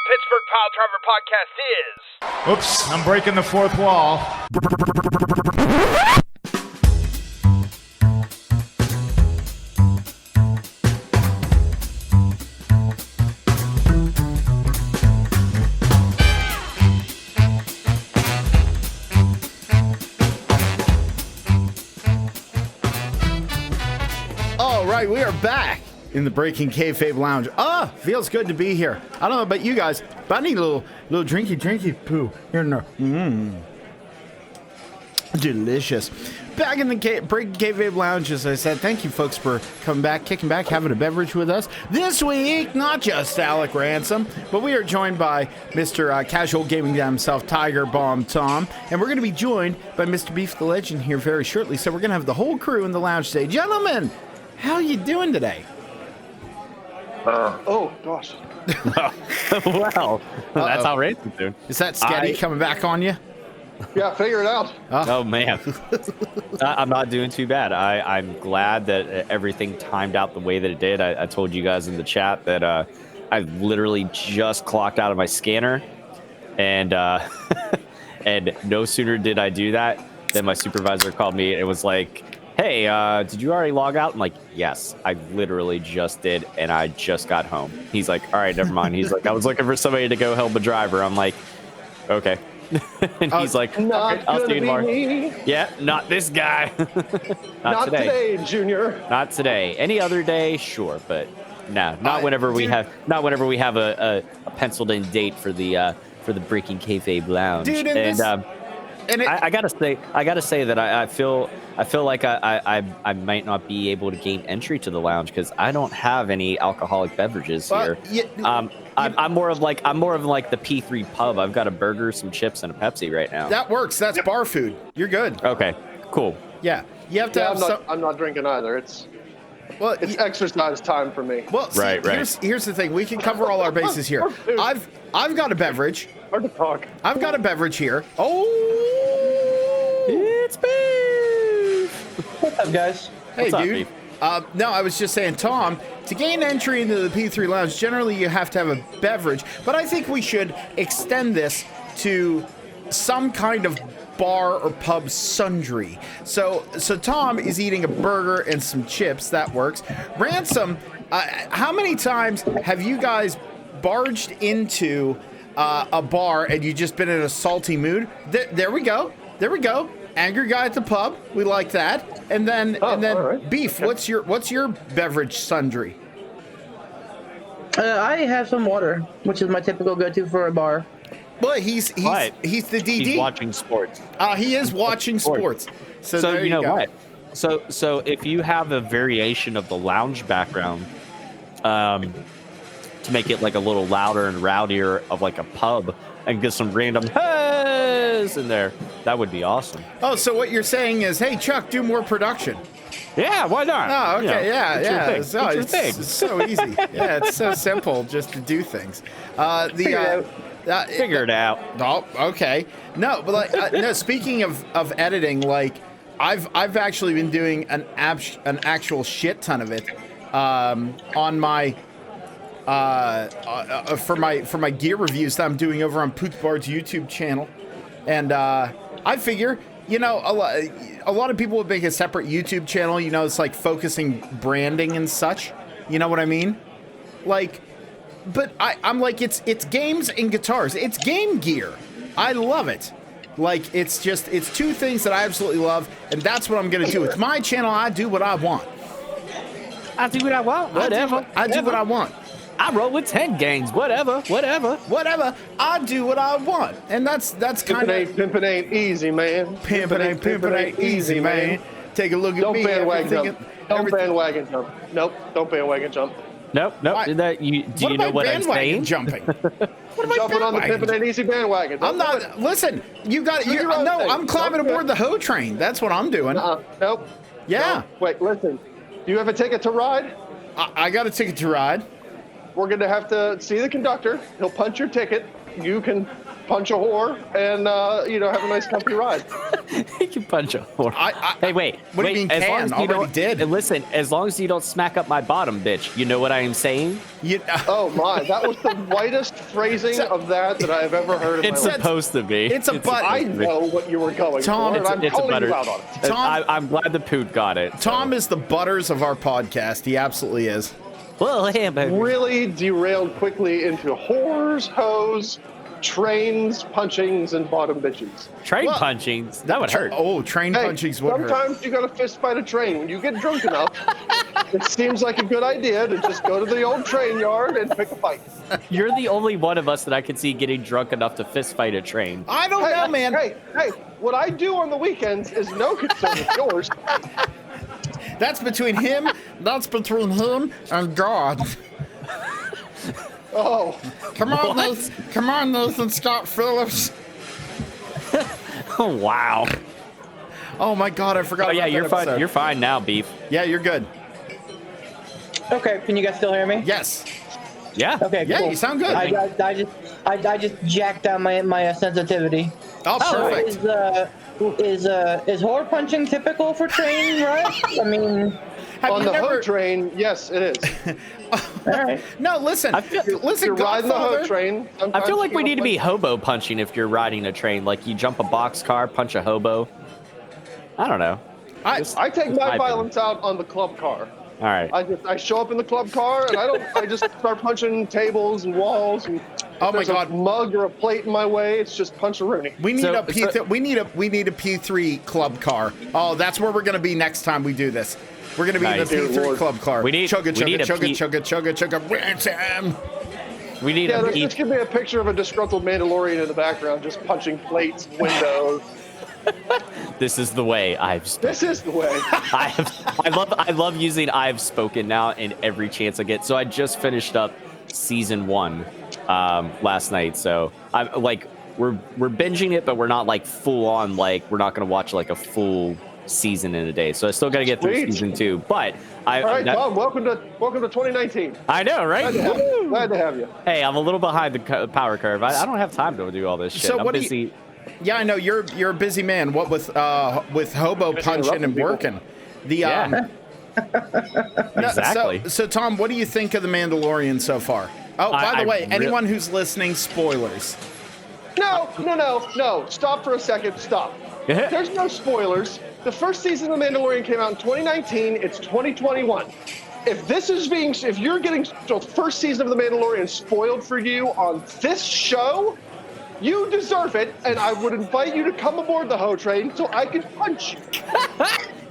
Pittsburgh Piledriver podcast is... Oops, I'm breaking the fourth wall. All right, we are back in the Breaking Kayfabe Lounge. Feels good to be here. I don't know about you guys, but I need a little drinky poo here in there. Delicious. Back in the Breaking Kayfabe Lounge, as I said, thank you folks for coming back, kicking back, having a beverage with us. This week, not just Alec Ransom, but we are joined by Mr. Casual Gaming Guy himself, Tiger Bomb Tom, and we're going to be joined by Mr. Beef the Legend here very shortly. So we're going to have the whole crew in the lounge today. Gentlemen, how are you doing today? Oh, gosh. Wow. That's how Ransom's doing. Is that Sketty coming back on you? Yeah, figure it out. Oh, man. I'm not doing too bad. I'm glad that everything timed out the way that it did. I told you guys in the chat that I literally just clocked out of my scanner, and and no sooner did I do that than my supervisor called me and was like, hey, did you already log out? I'm like, yes, I literally just did, and I just got home. He's like, all right, never mind. He's like, I was looking for somebody to go help a driver. I'm like, okay. And he's like, okay, I'll see you tomorrow. Yeah, not this guy. not today, Junior. Not today. Any other day, sure, but no, not whenever we have a penciled in date for the Breaking Kayfabe Lounge. Dude, I gotta say that I feel like I might not be able to gain entry to the lounge because I don't have any alcoholic beverages here. I'm more of like the P3 pub. I've got a burger, some chips, and a Pepsi right now. That works. That's bar food. You're good. Okay, cool. Yeah, you have to have I'm not drinking either. It's exercise time for me. Well, see, right. Here's the thing. We can cover all our bases here. I've got a beverage. Hard to talk. I've got a beverage here. Oh, it's beef. What's up, guys? Hey, What's up, dude. Beef? No, I was just saying, Tom, to gain entry into the P3 Lounge, generally you have to have a beverage, but I think we should extend this to some kind of bar or pub sundry. So Tom is eating a burger and some chips. That works. Ransom, how many times have you guys barged into a bar and you just been in a salty mood? There we go. Angry guy at the pub. We like that. And then right. Beef. Okay. What's your beverage sundry? I have some water, which is my typical go-to for a bar. Well, he's the DD. He's watching sports. He is watching sports. So there you know go. what? So if you have a variation of the lounge background, to make it like a little louder and rowdier of like a pub, and get some random "Hey!" in there, that would be awesome. Oh, so what you're saying is, hey, Chuck, do more production. Yeah, why not? Oh, okay, yeah. It's It's so easy. Yeah, it's so simple just to do things. Figure it out. Oh, okay. No, but no. Speaking of editing, like I've actually been doing an actual shit ton of it on my for my gear reviews that I'm doing over on Pittsburgh's YouTube channel, and I figure, a lot of people would make a separate YouTube channel. It's like focusing branding and such. You know what I mean? Like, but I'm like, it's games and guitars. It's game gear. I love it. Like, it's two things that I absolutely love, and that's what I'm gonna do. It's my channel. I do what I want. I do what I want. Whatever. I do what I want. I roll with 10 games. Whatever. I do what I want, and that's kind of Pimpin' ain't easy, man. Pimpin' ain't easy, man. Take a look at Don't me. bandwagon jump. Don't bandwagon jump. Nope. Don't bandwagon jump. Nope. Do you know what I'm saying? Jumping. What am I jumping on the Pimpin' ain't easy bandwagon? I'm not. Listen, you got. No, I'm climbing aboard the hoe train. That's what I'm doing. Nope. Yeah. No. Wait, listen. Do you have a ticket to ride? I got a ticket to ride. we're going to have to see the conductor. He'll punch your ticket. You can punch a whore and, have a nice comfy ride. You can punch a whore. Hey, wait. What do you mean as long can? as you Already don't, did. And listen, as long as you don't smack up my bottom, bitch. You know what I am saying? Oh, my. That was the whitest phrasing of that I've ever heard in my It's life. supposed to be. It's a butt. I know what you were going Tom, for, and I'm it's a calling butter. you out on it. Tom- I'm glad the poot got it. Tom is the butters of our podcast. He absolutely is. Well, hey, baby. Really derailed quickly into whores, hoes, trains, punchings, and bottom bitches. Train punchings. That would hurt. Oh, train punchings would hurt. Sometimes you gotta fist fight a train. When you get drunk enough, it seems like a good idea to just go to the old train yard and pick a fight. You're the only one of us that I can see getting drunk enough to fist fight a train. I don't know, man. Hey, what I do on the weekends is no concern of yours. That's between him and God. Oh, Come on, Nathan Scott Phillips. Oh, wow. Oh my God, I forgot. Oh, yeah, about you're that fine. episode. You're fine now, Beef. Yeah, you're good. Okay, can you guys still hear me? Yes. Yeah. Okay, Yeah, cool. you sound good. I just jacked down my sensitivity. Oh, perfect. Is whore punching typical for train, right? I mean, on the hoe train, yes, it is. all right. No, listen. Listen, You're riding the hoe Godfather. train. I feel like sometimes we you need to be gotta hobo punching if you're riding a train. Like you jump a boxcar, punch a hobo. I don't know. I take It's my my violence out on the club car. All right. I show up in the club car and I just start punching tables and walls and Oh if my there's God. a mug or a plate in my way, it's just punch a Rooney. We need So- a P. We need a P3 club car. Oh, that's where we're gonna be next time we do this. We're gonna be Nice. in the Dear P3 Lord. club car. We need a ransom. We need Yeah, a there's P. just gonna be a picture of a disgruntled Mandalorian in the background, just punching plates, windows. This is the way I've spoken. This is the way. I love using I've spoken now in every chance I get. So I just finished up season 1 last night. So I'm like we're binging it, but we're not like full on. Like we're not gonna watch like a full season in a day. So I still gotta get through Sweet. season 2. But All right, Tom, welcome to 2019. I know, right? Glad to have you. Hey, I'm a little behind the power curve. I don't have time to do all this shit. So I'm what do you- busy. Yeah, I know you're a busy man. What with hobo punching and people. working. The Yeah. Exactly. So Tom, what do you think of the Mandalorian so far? Oh, by the way, anyone who's listening, spoilers. No. Stop for a second. Stop. There's no spoilers. The first season of The Mandalorian came out in 2019. It's 2021. If you're getting the first season of The Mandalorian spoiled for you on this show, you deserve it, and I would invite you to come aboard the hoe train so I can punch you.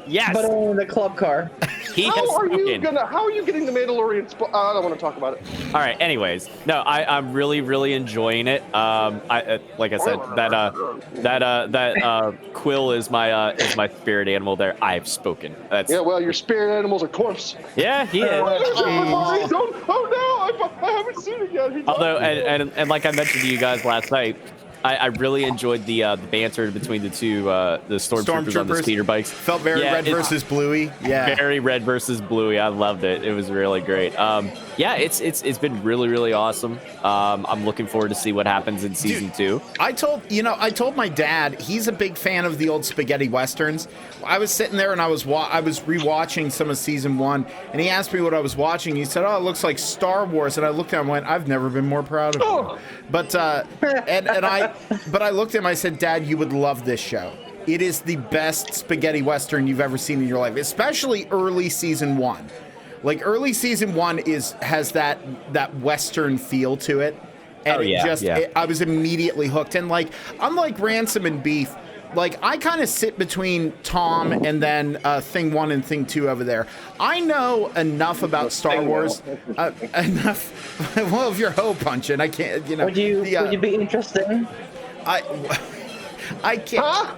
Yes. But only in the club car. He has How are spoken. you getting the Mandalorian? I don't want to talk about it. All right. Anyways, no, I'm really enjoying it. Like I said, that Quill is my spirit animal. There, I've spoken. That's Yeah, well, your spirit animal's a corpse. yeah, he is. Oh no, I haven't seen it yet. He died. Although, and like I mentioned to you guys last night, I really enjoyed the banter between the two the stormtroopers on the speeder bikes. Felt very red it's versus bluey. Yeah. Very red versus bluey. I loved it. It was really great. Yeah, it's been really awesome. I'm looking forward to see what happens in season 2. I told my dad, he's a big fan of the old spaghetti westerns. I was sitting there and I was rewatching some of season 1, and he asked me what I was watching. He said, "Oh, it looks like Star Wars." And I looked at him and went, "I've never been more proud of you." But I looked at him, I said, "Dad, you would love this show. It is the best spaghetti western you've ever seen in your life, especially early season 1. Like early season 1 has that western feel to it." And I was immediately hooked. And like, unlike Ransom and Beef, like I kind of sit between Tom and then Thing 1 and Thing 2 over there. I know enough about Star Wars, enough. Well, if you're hoe punching, I can't. Would you be interested? I can't.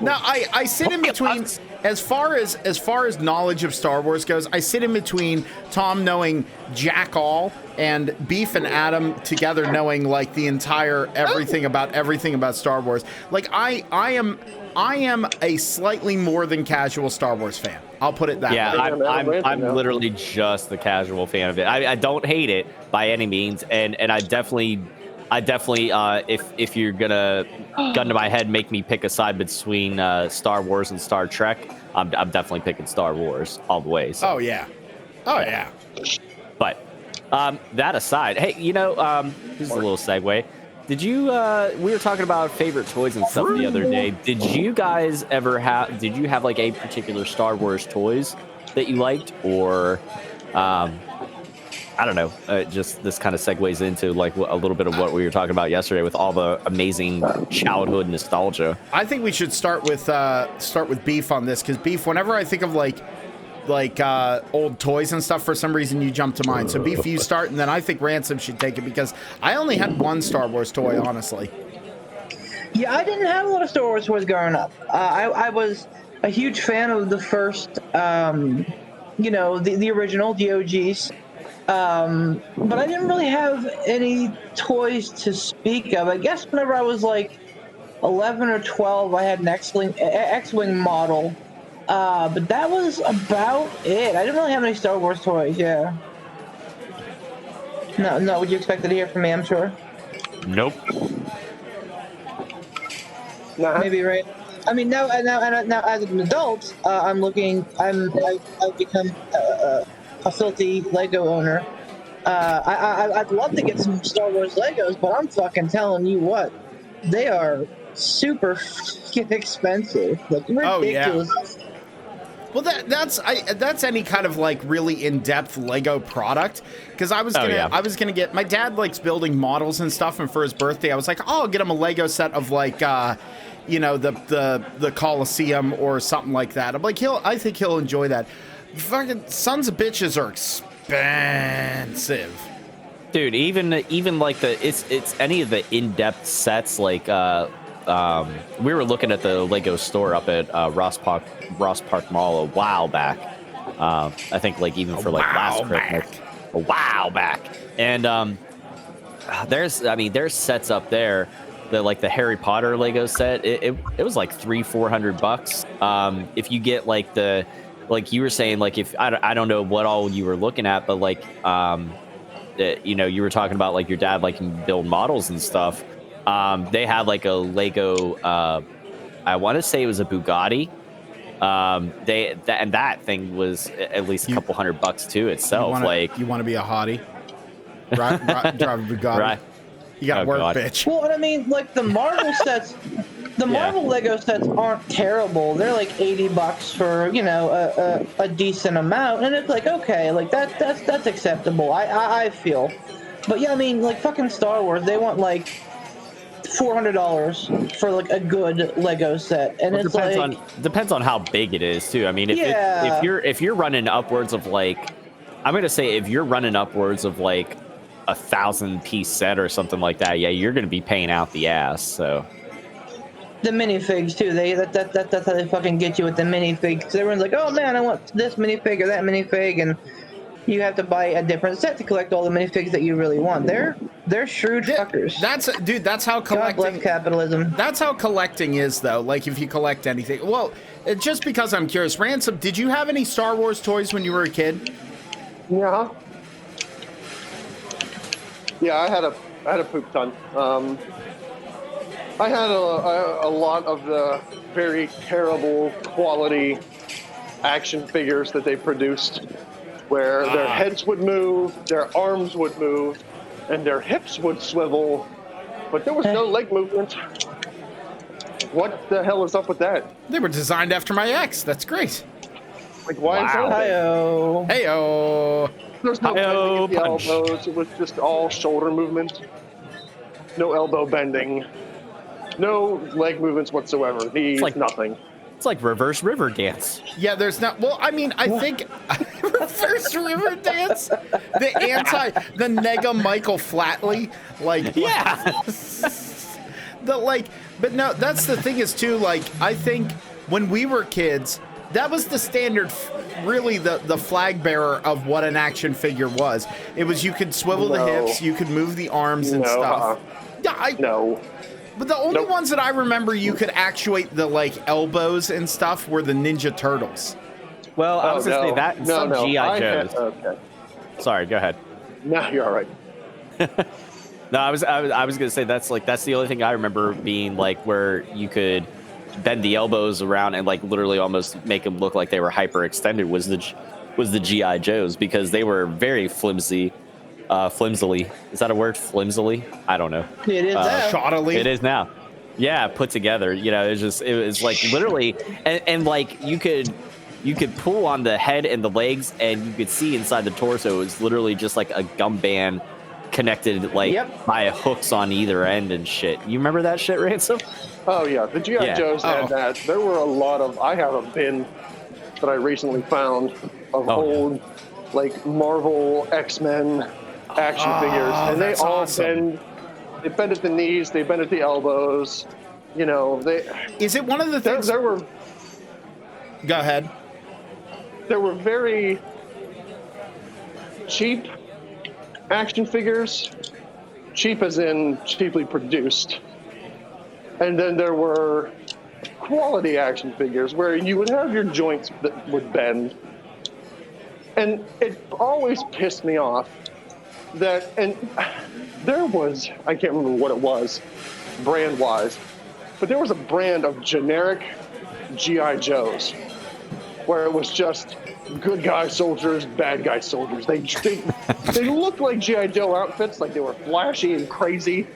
No, I sit in between. As far as knowledge of Star Wars goes, I sit in between Tom knowing jack all and Beef and Adam together knowing like the entire everything about Star Wars. Like I am a slightly more than casual Star Wars fan. I'll put it that Yeah, way. I'm literally just the casual fan of it. I don't hate it by any means, and I definitely if you're gonna gun to my head, make me pick a side between Star Wars and Star Trek, I'm definitely picking Star Wars all the way. So. Oh yeah. But that aside, hey, here's a little segue. Did you? We were talking about favorite toys and stuff the other day. Did you guys ever have? Did you have like a particular Star Wars toys that you liked, or I don't know? Just this kind of segues into like a little bit of what we were talking about yesterday with all the amazing childhood nostalgia. I think we should start with Beef on this, because Beef, whenever I think of like old toys and stuff, for some reason you jump to mind. So Beef, you start, and then I think Ransom should take it, because I only had one Star Wars toy, honestly. Yeah, I didn't have a lot of Star Wars toys growing up. I was a huge fan of the first, the original, the OGs. But I didn't really have any toys to speak of. I guess whenever I was like 11 or 12, I had an X-Wing model. But that was about it. I didn't really have any Star Wars toys, yeah. No, would you expect to hear from me, I'm sure? Nope. Nah. Maybe, right? I mean, now as an adult, I've become a filthy Lego owner. I'd love to get some Star Wars Legos, but I'm fucking telling you what, they are super fucking expensive. Like, ridiculous. Oh, yeah. Well, that's any kind of like really in-depth Lego product, because I was gonna get, my dad likes building models and stuff, and for his birthday I was like, oh, I'll get him a Lego set of like the Coliseum or something like that. I'm like, I think he'll enjoy that. Fucking sons of bitches are expensive. Dude, even like it's any of the in-depth sets, like we were looking at the Lego store up at Ross Park Mall a while back. I think like even for like last Christmas, a while back. And there's sets up there that like the Harry Potter Lego set. It was like $300-400. If you get like like you were saying, like if I don't know what all you were looking at, but like you were talking about like your dad liking to build models and stuff. They had like a Lego, I want to say it was a Bugatti. And that thing was at least a couple $100 too itself. You want to be a hottie? Drive a Bugatti. Right. You got work, God. Bitch. Well, I mean, like the Marvel sets, Marvel Lego sets aren't terrible. They're like $80 for a decent amount, and it's like, okay, like that's acceptable. I feel, but yeah, I mean, like fucking Star Wars, they want like $400 for like a good Lego set, and it depends on how big it is too. I mean, if you're running upwards of like, I'm gonna say if you're running upwards of like 1,000-piece set or something like that, yeah, you're gonna be paying out the ass. So the minifigs too, that's how they fucking get you with the minifigs. Because everyone's like, oh man, I want this minifig or that minifig, and you have to buy a different set to collect all the minifigs that you really want. They're shrewd fuckers. That's how collecting. God bless capitalism. That's how collecting is, though. Like if you collect anything. Well, just because I'm curious, Ransom, did you have any Star Wars toys when you were a kid? Yeah. Yeah, I had a poop ton. I had a lot of the very terrible quality action figures that they produced, where their heads would move, their arms would move, and their hips would swivel, but there was no leg movement. What the hell is up with that? They were designed after my ex. That's great. Like, why is that? Hi-oh. Hey-oh. There's no bending at the elbows. It was just all shoulder movement. No elbow bending. No leg movements whatsoever. Nothing. It's like reverse river dance. Yeah, there's not. Well, I mean, I think reverse river dance. The nega Michael Flatley, like yeah. But no, that's the thing is too. Like, I think when we were kids, that was the standard. Really, the flag bearer of what an action figure was. It was you could swivel the hips, you could move the arms and stuff. No. But the only ones that I remember you could actuate the like elbows and stuff were the Ninja Turtles. Well, I was gonna say that and some GI Joes. Okay. Sorry, go ahead. No, you're all right. No, I was gonna say that's the only thing I remember being like where you could bend the elbows around and like literally almost make them look like they were hyperextended was the GI Joes, because they were very flimsily. Is that a word? Flimsily? I don't know. It is now. Shoddily. It is now. Yeah, put together. You know, it was like literally, and like you could pull on the head and the legs, and you could see inside the torso. It was literally just like a gum band connected by hooks on either end and shit. You remember that shit, Ransom? Oh yeah, the GI Joes had that. There were a lot of. I have a bin that I recently found of old, like Marvel, X-Men action figures, and they all bend. They bend at the knees. They bend at the elbows. You know, Is it one of the things? There were. Go ahead. There were very cheap action figures, cheap as in cheaply produced. And then there were quality action figures where you would have your joints that would bend. And it always pissed me off that, and there was, I can't remember what it was, brand-wise, but there was a brand of generic G.I. Joes where it was just good guy soldiers, bad guy soldiers. They looked like G.I. Joe outfits, like they were flashy and crazy.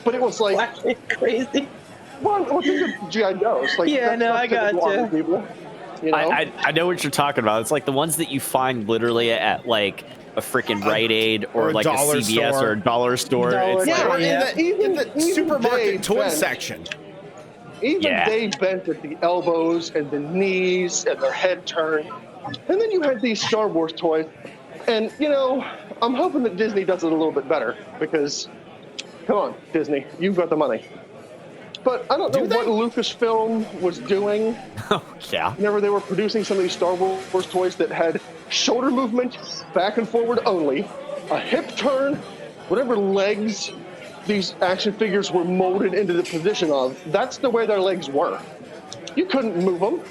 But it was like... Flashy and crazy? Well, think of G.I. Joes. Like, yeah, no, I got you. People, you know? I know what you're talking about. It's like the ones that you find literally at like a freaking Rite Aid or like a CVS or a dollar store. It's or like, in the supermarket toy section. Even they bent at the elbows and the knees and their head turned. And then you had these Star Wars toys. And, you know, I'm hoping that Disney does it a little bit better because, come on, Disney, you've got the money. But I don't know what Lucasfilm was doing. Oh, yeah. Whenever they were producing some of these Star Wars toys that had shoulder movement, back and forward only, a hip turn, whatever legs these action figures were molded into the position of, that's the way their legs were. You couldn't move them.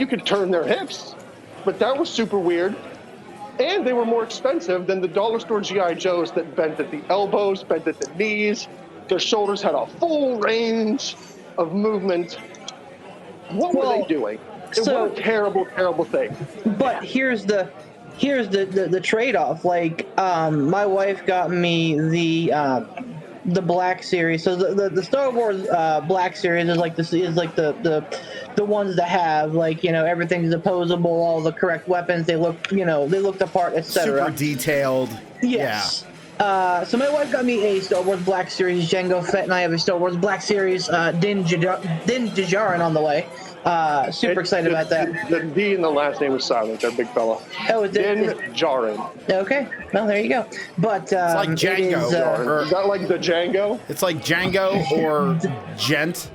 You could turn their hips, but that was super weird. And they were more expensive than the dollar store G.I. Joes that bent at the elbows, bent at the knees. Their shoulders had a full range of movement. What were they doing? It was a terrible, terrible thing. But here's the trade-off. Like, my wife got me the Black Series. So the Star Wars Black Series is like the ones that have, like, you know, everything's opposable, all the correct weapons. They look the part, etc. Super detailed. Yes. Yeah. So my wife got me a Star Wars Black Series Jango Fett, and I have a Star Wars Black Series Din Djarin on the way. Super excited about that. The D in the last name is silent. They're big fella. Oh, Din Djarin. Okay, well there you go. But it's like Django. Is that like the Django? It's like Django or Gent.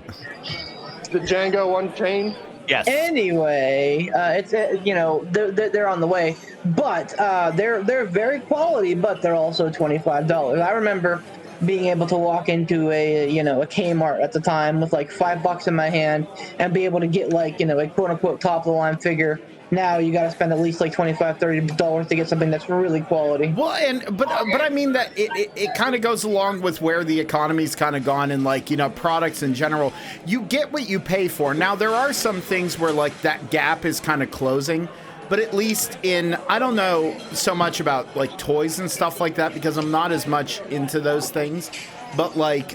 The Django Unchained. Yes. Anyway, it's they're on the way, but they're very quality, but they're also $25. I remember being able to walk into a Kmart at the time with like $5 in my hand and be able to get like a quote unquote top of the line figure. Now you got to spend at least like $25-$30 to get something that's really quality. Well, but I mean that it kind of goes along with where the economy's kind of gone, and like, you know, products in general. You get what you pay for. Now there are some things where like that gap is kind of closing, but at least I don't know so much about like toys and stuff like that because I'm not as much into those things. But like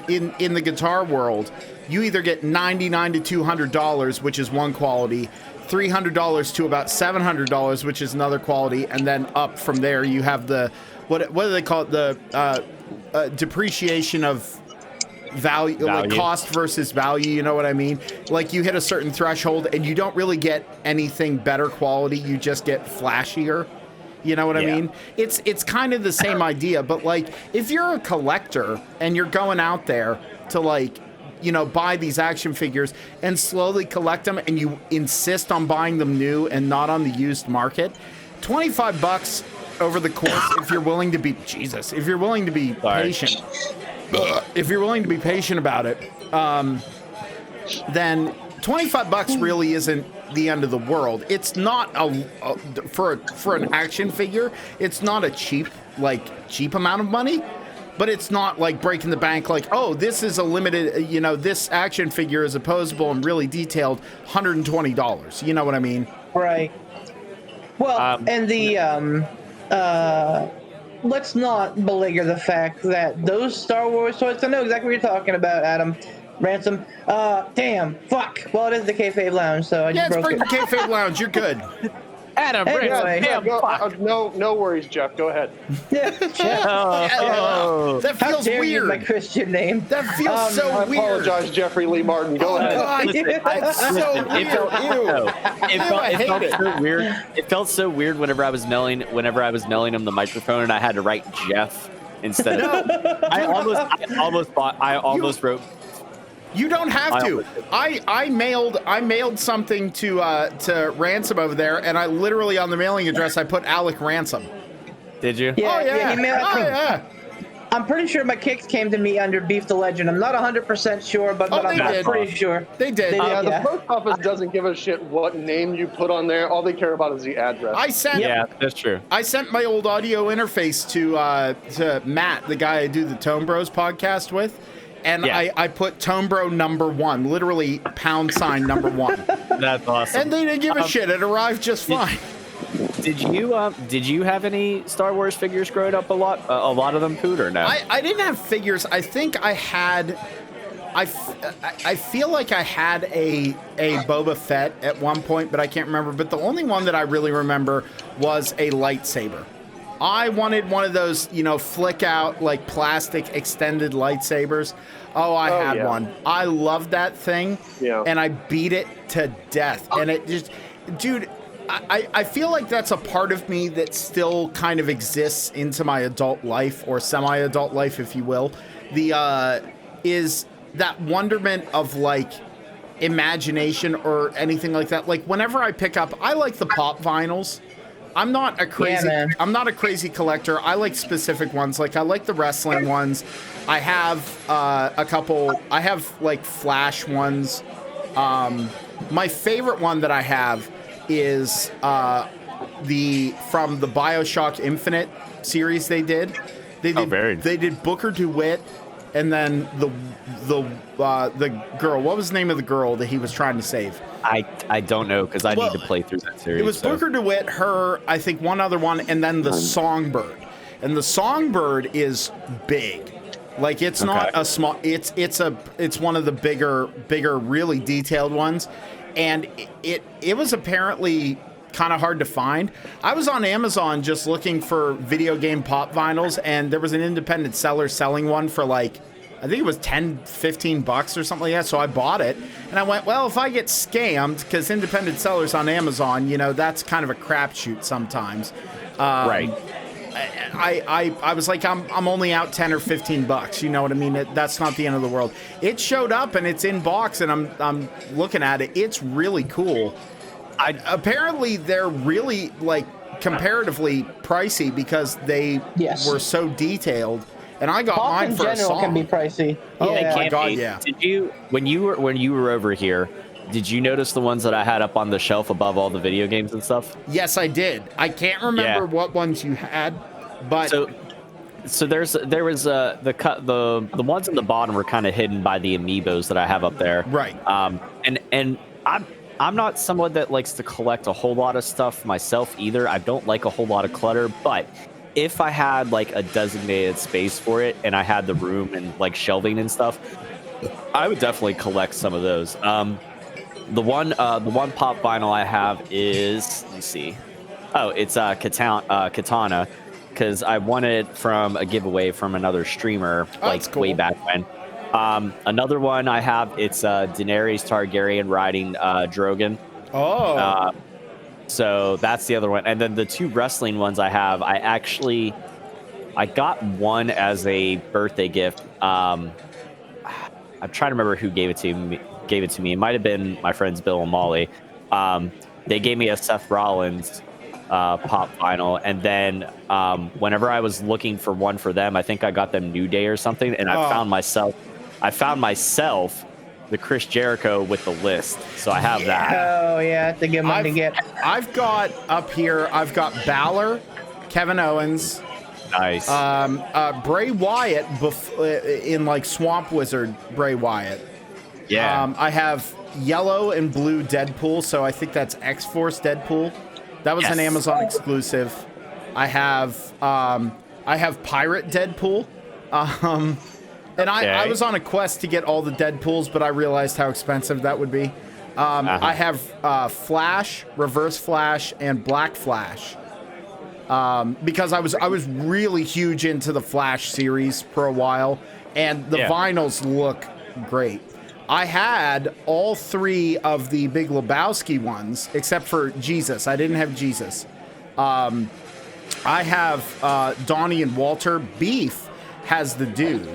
in the guitar world, you either get $99 to $200, which is one quality, $300 to about $700, which is another quality, and then up from there you have the what do they call it, the depreciation of value, like cost versus value, you know what I mean? Like you hit a certain threshold and you don't really get anything better quality, you just get flashier. You know what I mean? It's kind of the same idea, but like if you're a collector and you're going out there to like, you know, buy these action figures and slowly collect them, and you insist on buying them new and not on the used market, $25 over the course, if you're willing to be patient, if you're willing to be patient about it, then $25 really isn't the end of the world. It's not for an action figure. It's not a cheap amount of money, but it's not like breaking the bank. Like, oh, this is a limited. This action figure is opposable and really detailed, $120. You know what I mean? Right. Well, and the let's not belabor the fact that those Star Wars toys. I know exactly what you're talking about, Adam. Ransom. Damn. Fuck. Well, it is the Kayfabe Lounge, so I just it's broke the Kayfabe Lounge. You're good. Adam, Anyway. No worries, Jeff. Go ahead. Yeah. That How feels dare you use weird. my Christian name? That feels so I weird. apologize, Jeffrey Lee Martin. Go ahead. God, that's so weird. It felt so weird. It felt so weird whenever I was mailing him the microphone, and I had to write Jeff instead of. I almost wrote. You don't have to. I mailed something to Ransom over there, and I literally on the mailing address I put Alec Ransom. Did you? Yeah, Oh yeah. he mailed it to me. Yeah. I'm pretty sure my kicks came to me under Beef the Legend. I'm not 100% sure, but they I'm did. pretty sure. They did. Yeah, Yeah. the post office doesn't give a shit what name you put on there. All they care about is the address. Yeah, that's true. I sent my old audio interface to Matt, the guy I do the Tone Bros podcast with, and Yeah. I put Tone Bro #1, literally # #1. That's awesome. And they didn't give a shit. It arrived just fine. Did you have any Star Wars figures growing up? A lot of them, Poot, or no? I didn't have figures. I think I had. I feel like I had a Boba Fett at one point, but I can't remember. But the only one that I really remember was a lightsaber. I wanted one of those, flick out like plastic extended lightsabers. I had one. I loved that thing. Yeah. And I beat it to death. And it just, dude, I feel like that's a part of me that still kind of exists into my adult life, or semi-adult life, if you will. Is that wonderment of like imagination or anything like that. Like whenever I pick up, I like the pop vinyls. I'm not a crazy collector. I like specific ones. Like I like the wrestling ones. I have a couple. I have like Flash ones. My favorite one that I have is from the BioShock Infinite series they did. They did Booker DeWitt, and then the girl. What was the name of the girl that he was trying to save? I don't know, because I need to play through that series. It was Booker DeWitt, her, I think one other one, and then the Songbird. And the Songbird is big. Like it's not a small. It's one of the bigger, really detailed ones, and it was apparently kind of hard to find. I was on Amazon just looking for video game pop vinyls, and there was an independent seller selling one for like, I think it was $10-15 or something like that. So I bought it, and I went, well, if I get scammed, because independent sellers on Amazon, that's kind of a crapshoot sometimes. Right. I was like, I'm only out $10 or $15. You know what I mean? That's not the end of the world. It showed up and it's in box, and I'm looking at it. It's really cool. Apparently they're really like comparatively pricey because they were so detailed. And I got Pop mine in for a general song. can be pricey. Oh Yeah. my God, yeah. Did you, when you were over here, did you notice the ones that I had up on the shelf above all the video games and stuff? Yes, I did. I can't remember what ones you had, but so there was the ones in the bottom were kind of hidden by the amiibos that I have up there. Right. And I'm not someone that likes to collect a whole lot of stuff myself either. I don't like a whole lot of clutter, but if I had like a designated space for it and I had the room and like shelving and stuff, I would definitely collect some of those. The one pop vinyl I have is, let me see. Oh, it's Katana, because I won it from a giveaway from another streamer cool. way back when. Another one I have, it's Daenerys Targaryen riding Drogon. Oh. So that's the other one. And then the two wrestling ones I have, I got one as a birthday gift. I'm trying to remember who gave it to me. It might have been my friends Bill and Molly. They gave me a Seth Rollins pop vinyl, and then whenever I was looking for one for them, I think I got them New Day or something, and I found myself the Chris Jericho with the list, so I have that. Oh yeah, it's a good one to get. I've got up here. I've got Balor, Kevin Owens, Nice. Bray Wyatt in like Swamp Wizard Bray Wyatt. Yeah. I have yellow and blue Deadpool, so I think that's X-Force Deadpool. That was an Amazon exclusive. I have Pirate Deadpool. And I was on a quest to get all the Deadpools, but I realized how expensive that would be. I have Flash, Reverse Flash, and Black Flash. Because I was really huge into the Flash series for a while, and the vinyls look great. I had all 3 of the Big Lebowski ones, except for Jesus. I didn't have Jesus. I have Donnie and Walter. Beef has the dude.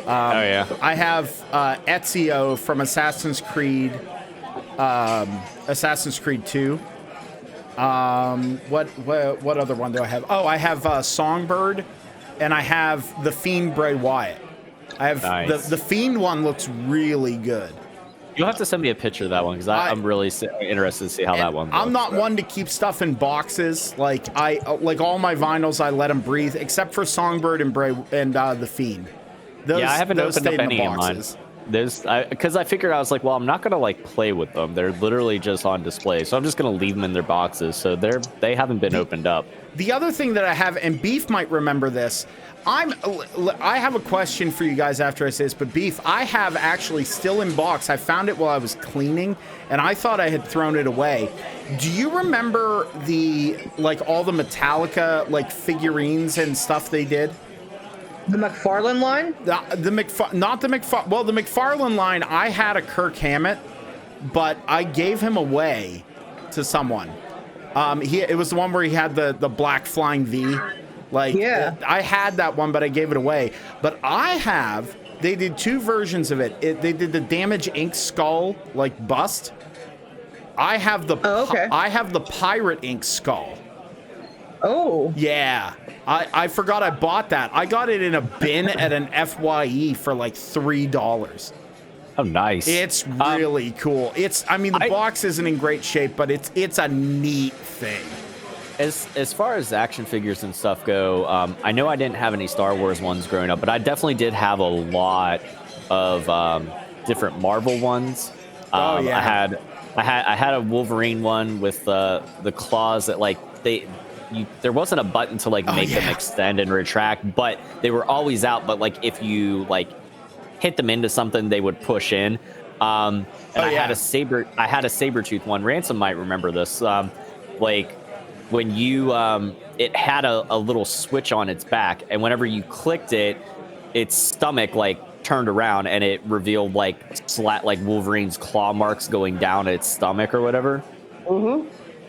I have Ezio from Assassin's Creed 2. What other one do I have? Oh, I have Songbird, and I have the Fiend Bray Wyatt. I have the Fiend one looks really good. You'll have to send me a picture of that one because I'm really interested to see how that one looks. I'm not one to keep stuff in boxes. Like all my vinyls, I let them breathe, except for Songbird and Bray and the Fiend. I haven't opened up any of mine. Because I figured I was like, well, I'm not gonna like play with them. They're literally just on display, so I'm just gonna leave them in their boxes. So they haven't been opened up. The other thing that I have, and Beef might remember this. I have a question for you guys after I say this, but Beef, I have actually still in box. I found it while I was cleaning, and I thought I had thrown it away. Do you remember all the Metallica figurines and stuff they did? The McFarlane line? The McFarlane line. I had a Kirk Hammett, but I gave him away to someone. It was the one where he had the black flying V. I had that one, but I gave it away. But they did 2 versions of it. They did the Damage Inc. skull, bust. I have the Pirate Inc. skull. Oh. Yeah. I forgot I bought that. I got it in a bin at an FYE for $3. Oh, nice. It's really cool. The box isn't in great shape, but it's a neat thing. As far as action figures and stuff go, I know I didn't have any Star Wars ones growing up, but I definitely did have a lot of different Marvel ones. I had a Wolverine one with the claws that there wasn't a button to make them extend and retract, but they were always out. But if you hit them into something, they would push in. I had a Sabretooth one. Ransom might remember this. When you it had a little switch on its back, and whenever you clicked it, its stomach turned around and it revealed Wolverine's claw marks going down its stomach or whatever. Mm-hmm.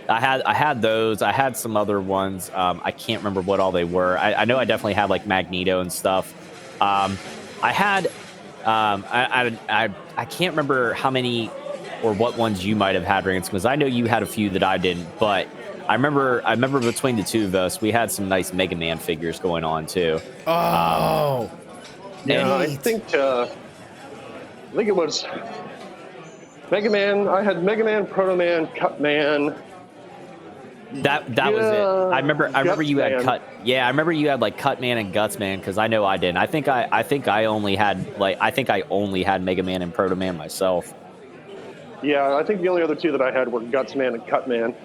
I had those. I had some other ones. I can't remember what all they were. I know I definitely had Magneto and stuff. I can't remember how many or what ones you might have had, Rance, because I know you had a few that I didn't. But I remember between the two of us, we had some nice Mega Man figures going on too. I think it was Mega Man. I had Mega Man, Proto Man, Cut Man. That was it. I remember you had Cut. Yeah, I remember you had Cut Man and Guts Man, because I know I didn't. I think I only had Mega Man and Proto Man myself. Yeah, I think the only other 2 that I had were Guts Man and Cut Man.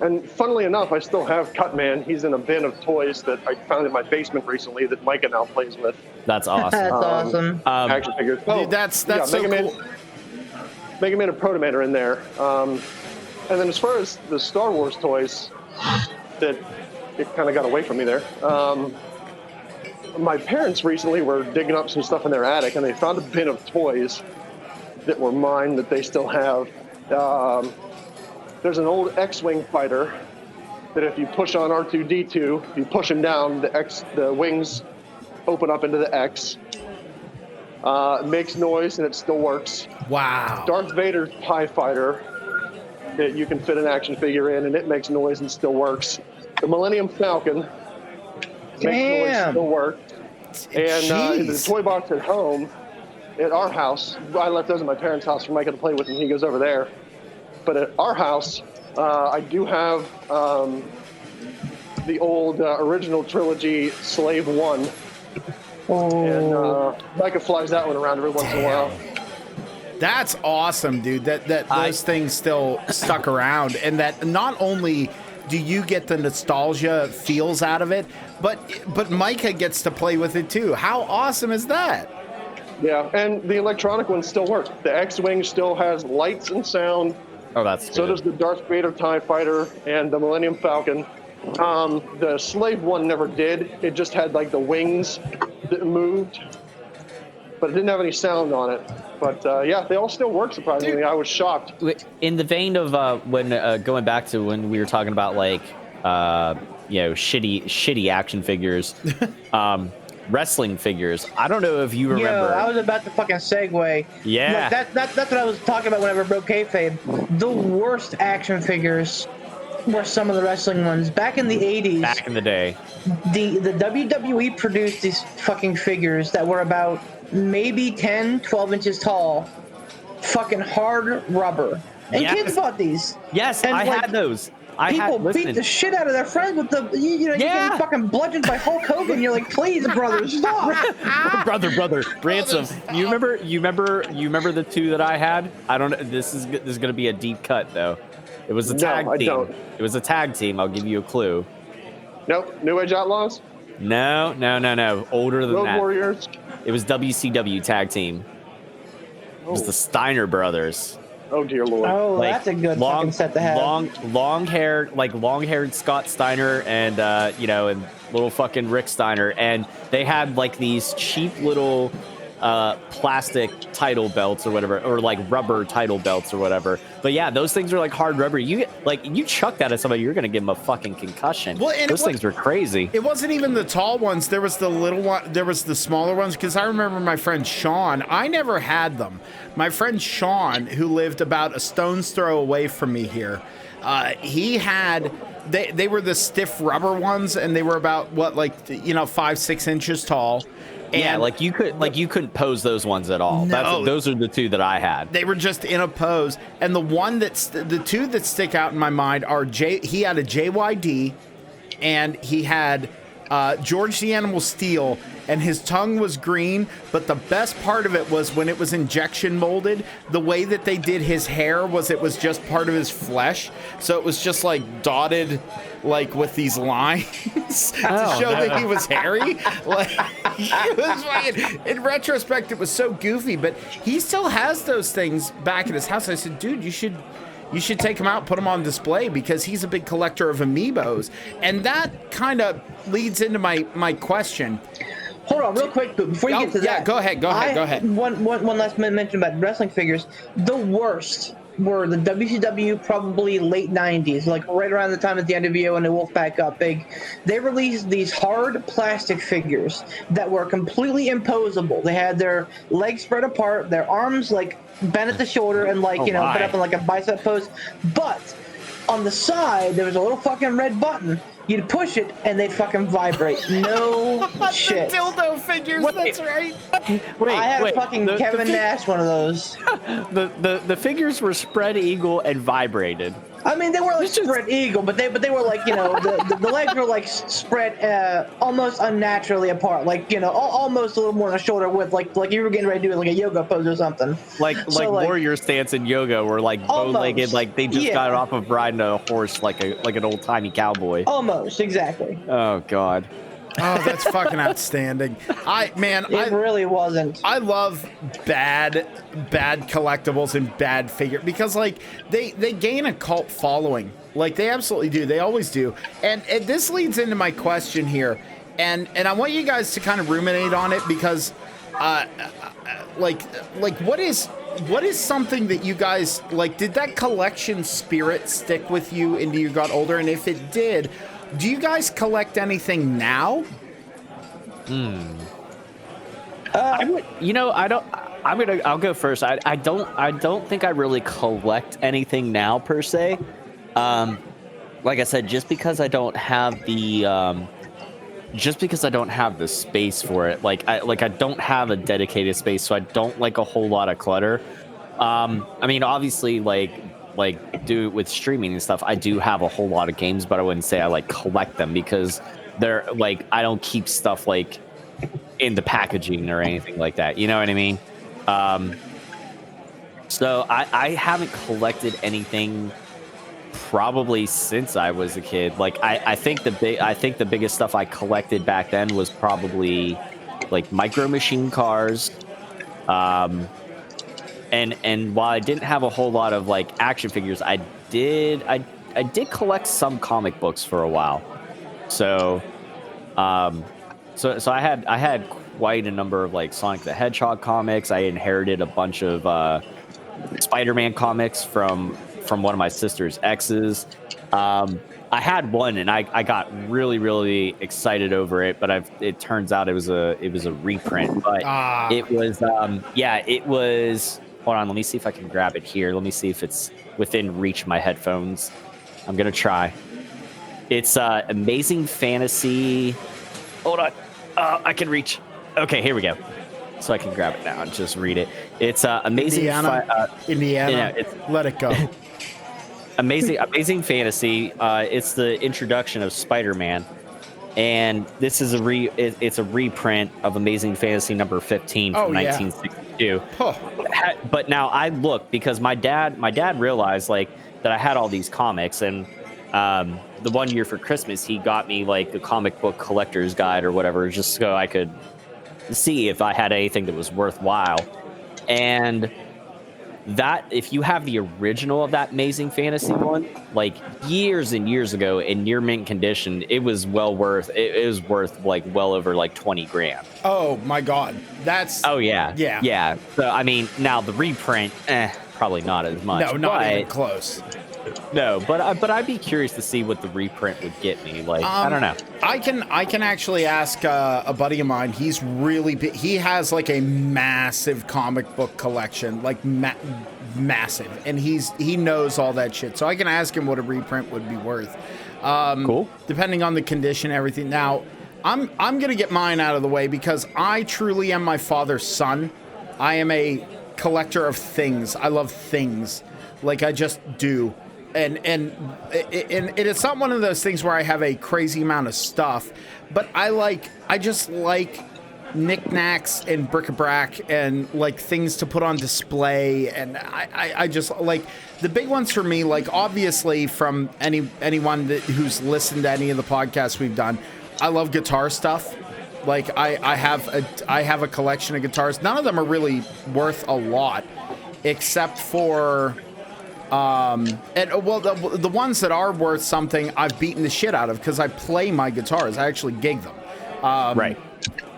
And funnily enough, I still have Cut Man. He's in a bin of toys that I found in my basement recently that Micah now plays with. That's awesome. That's awesome. Action figures. Dude, that's so cool. Mega Man and Proto Man are in there. And then as far as the Star Wars toys, that it kind of got away from me there. My parents recently were digging up some stuff in their attic, and they found a bin of toys that were mine that they still have. There's an old X-Wing fighter that if you push on R2-D2, if you push him down, the wings open up into the X. It makes noise, and it still works. Wow. Darth Vader's TIE Fighter that you can fit an action figure in, and it makes noise and still works. The Millennium Falcon makes noise and still works. And in the toy box at home, at our house, I left those at my parents' house for Micah to play with, and he goes over there. But at our house, I do have the old original trilogy Slave 1. Oh. And Micah flies that one around every once in a while. That's awesome, dude. That those things still stuck around, and that not only do you get the nostalgia feels out of it, but Micah gets to play with it too. How awesome is that? Yeah, and the electronic ones still work. The X-Wing still has lights and sound. Oh, that's good. So does the Darth Vader TIE Fighter and the Millennium Falcon. The Slave one never did. It just had like the wings that moved, but it didn't have any sound on it. But yeah, they all still work, surprisingly. Dude. I was shocked. In the vein of when going back to when we were talking about like shitty action figures, wrestling figures. I don't know if you remember. I was about to fucking segue. Yeah. Look, that's what I was talking about whenever I broke kayfabe. The worst action figures were some of the wrestling ones. Back in the 80s. Back in the day. The WWE produced these fucking figures that were about maybe 10, 12 inches tall. Fucking hard rubber. And kids bought these. Yes, and I had those. People beat the shit out of their friends with the, you get fucking bludgeoned by Hulk Hogan. You're like, please, brother, stop. brother, ransom. You remember the two that I had? I don't know. This is gonna be a deep cut though. It was a tag team. Don't. It was a tag team. I'll give you a clue. Nope. New Age Outlaws? No. Older than Road that. Warriors? It was WCW tag team. It was the Steiner brothers. Oh dear Lord! Oh, that's a good fucking set to have. Long-haired Scott Steiner and and little fucking Rick Steiner, and they had like these cheap little plastic title belts or whatever, or like rubber title belts or whatever. But yeah, those things are like hard rubber. You chuck that at somebody, you're gonna give them a fucking concussion. Well, those things were crazy. It wasn't even the tall ones. There was the little one. There was the smaller ones. Because I remember my friend Sean. I never had them. My friend Sean, who lived about a stone's throw away from me here, he had. They were the stiff rubber ones, and they were about 5-6 inches tall. And you couldn't pose those ones at all. No, those are the two that I had. They were just in a pose, and the two that stick out in my mind are he had a JYD, and he had George the Animal Steel, and his tongue was green. But the best part of it was when it was injection molded. The way that they did his hair was it was just part of his flesh, so it was just like dotted, like with these lines to show that he was hairy. Like it was fucking, in retrospect, it was so goofy. But he still has those things back at his house. I said, dude, you should take him out, put him on display, because he's a big collector of amiibos. And that kind of leads into my question. Hold on, real quick, before you get to that. Yeah, go ahead. One last mention about wrestling figures. The worst were the WCW, probably late 90s, like right around the time that the NWO and the Wolfpack got big. They released these hard plastic figures that were completely imposable. They had their legs spread apart, their arms like bent at the shoulder, and put up in like a bicep pose. But on the side, there was a little fucking red button. You'd push it, and they'd fucking vibrate. No shit. The dildo figures, that's right. I had a fucking Kevin Nash one of those. The figures were spread eagle and vibrated. I mean, they were like spread eagle, but they were like, the legs were like spread almost unnaturally apart, like, almost a little more than a shoulder width, like you were getting ready to do like a yoga pose or something. Like warrior stance in yoga, were like bow-legged, like they just got off of riding a horse, like an old timey cowboy. Almost, exactly. Oh God. Oh, that's fucking outstanding. It really wasn't. I love bad collectibles and bad figure, because like they gain a cult following. Like they absolutely do. They always do. And this leads into my question here. And I want you guys to kind of ruminate on it, because what is something that you guys like? Did that collection spirit stick with you into you got older? And if it did, do you guys collect anything now? I'll go first. I don't think I really collect anything now per se. Like I said, just because I don't have the just because I don't have the space for it. I don't have a dedicated space, so I don't like a whole lot of clutter. I mean, obviously, do it with streaming and stuff. I do have a whole lot of games, but I wouldn't say I like collect them because they're like I don't keep stuff like in the packaging or anything like that. You know what I mean? So I haven't collected anything probably since I was a kid. Like I think the biggest stuff I collected back then was probably like Micro Machine cars. And while I didn't have a whole lot of like action figures, I did collect some comic books for a while. So I had quite a number of like Sonic the Hedgehog comics. I inherited a bunch of Spider-Man comics from one of my sister's exes. I had one and I got really, really excited over it, but it turns out it was a reprint. But it was it was. Hold on, let me see if I can grab it here. Let me see if it's within reach of my headphones. I'm gonna try. It's Amazing Fantasy. Hold on, I can reach. Okay, here we go. So I can grab it now and just read it. It's Amazing Indiana. Let it go. Amazing Fantasy. It's the introduction of Spider-Man, and this is it's a reprint of Amazing Fantasy number 15 from 1962. Huh. But now I look because my dad realized like that I had all these comics, and the one year for Christmas he got me like a comic book collector's guide or whatever, just so I could see if I had anything that was worthwhile. And that, if you have the original of that Amazing Fantasy one, like years and years ago in near mint condition, it was worth like well over like 20 grand. Oh my God. Yeah. So I mean, now the reprint, probably not as much. No, not even close. No, but I'd be curious to see what the reprint would get me. Like, I don't know. I can actually ask a buddy of mine. He's really big. He has like a massive comic book collection, like massive, and he knows all that shit. So I can ask him what a reprint would be worth. Cool. Depending on the condition, everything. Now, I'm gonna get mine out of the way because I truly am my father's son. I am a collector of things. I love things, like I just do. And it's not one of those things where I have a crazy amount of stuff, but I just like knickknacks and bric-a-brac and like things to put on display. And I just like the big ones for me, like obviously from anyone who's listened to any of the podcasts we've done, I love guitar stuff. Like I have a collection of guitars. None of them are really worth a lot except for the ones that are worth something, I've beaten the shit out of because I play my guitars. I actually gig them. Right.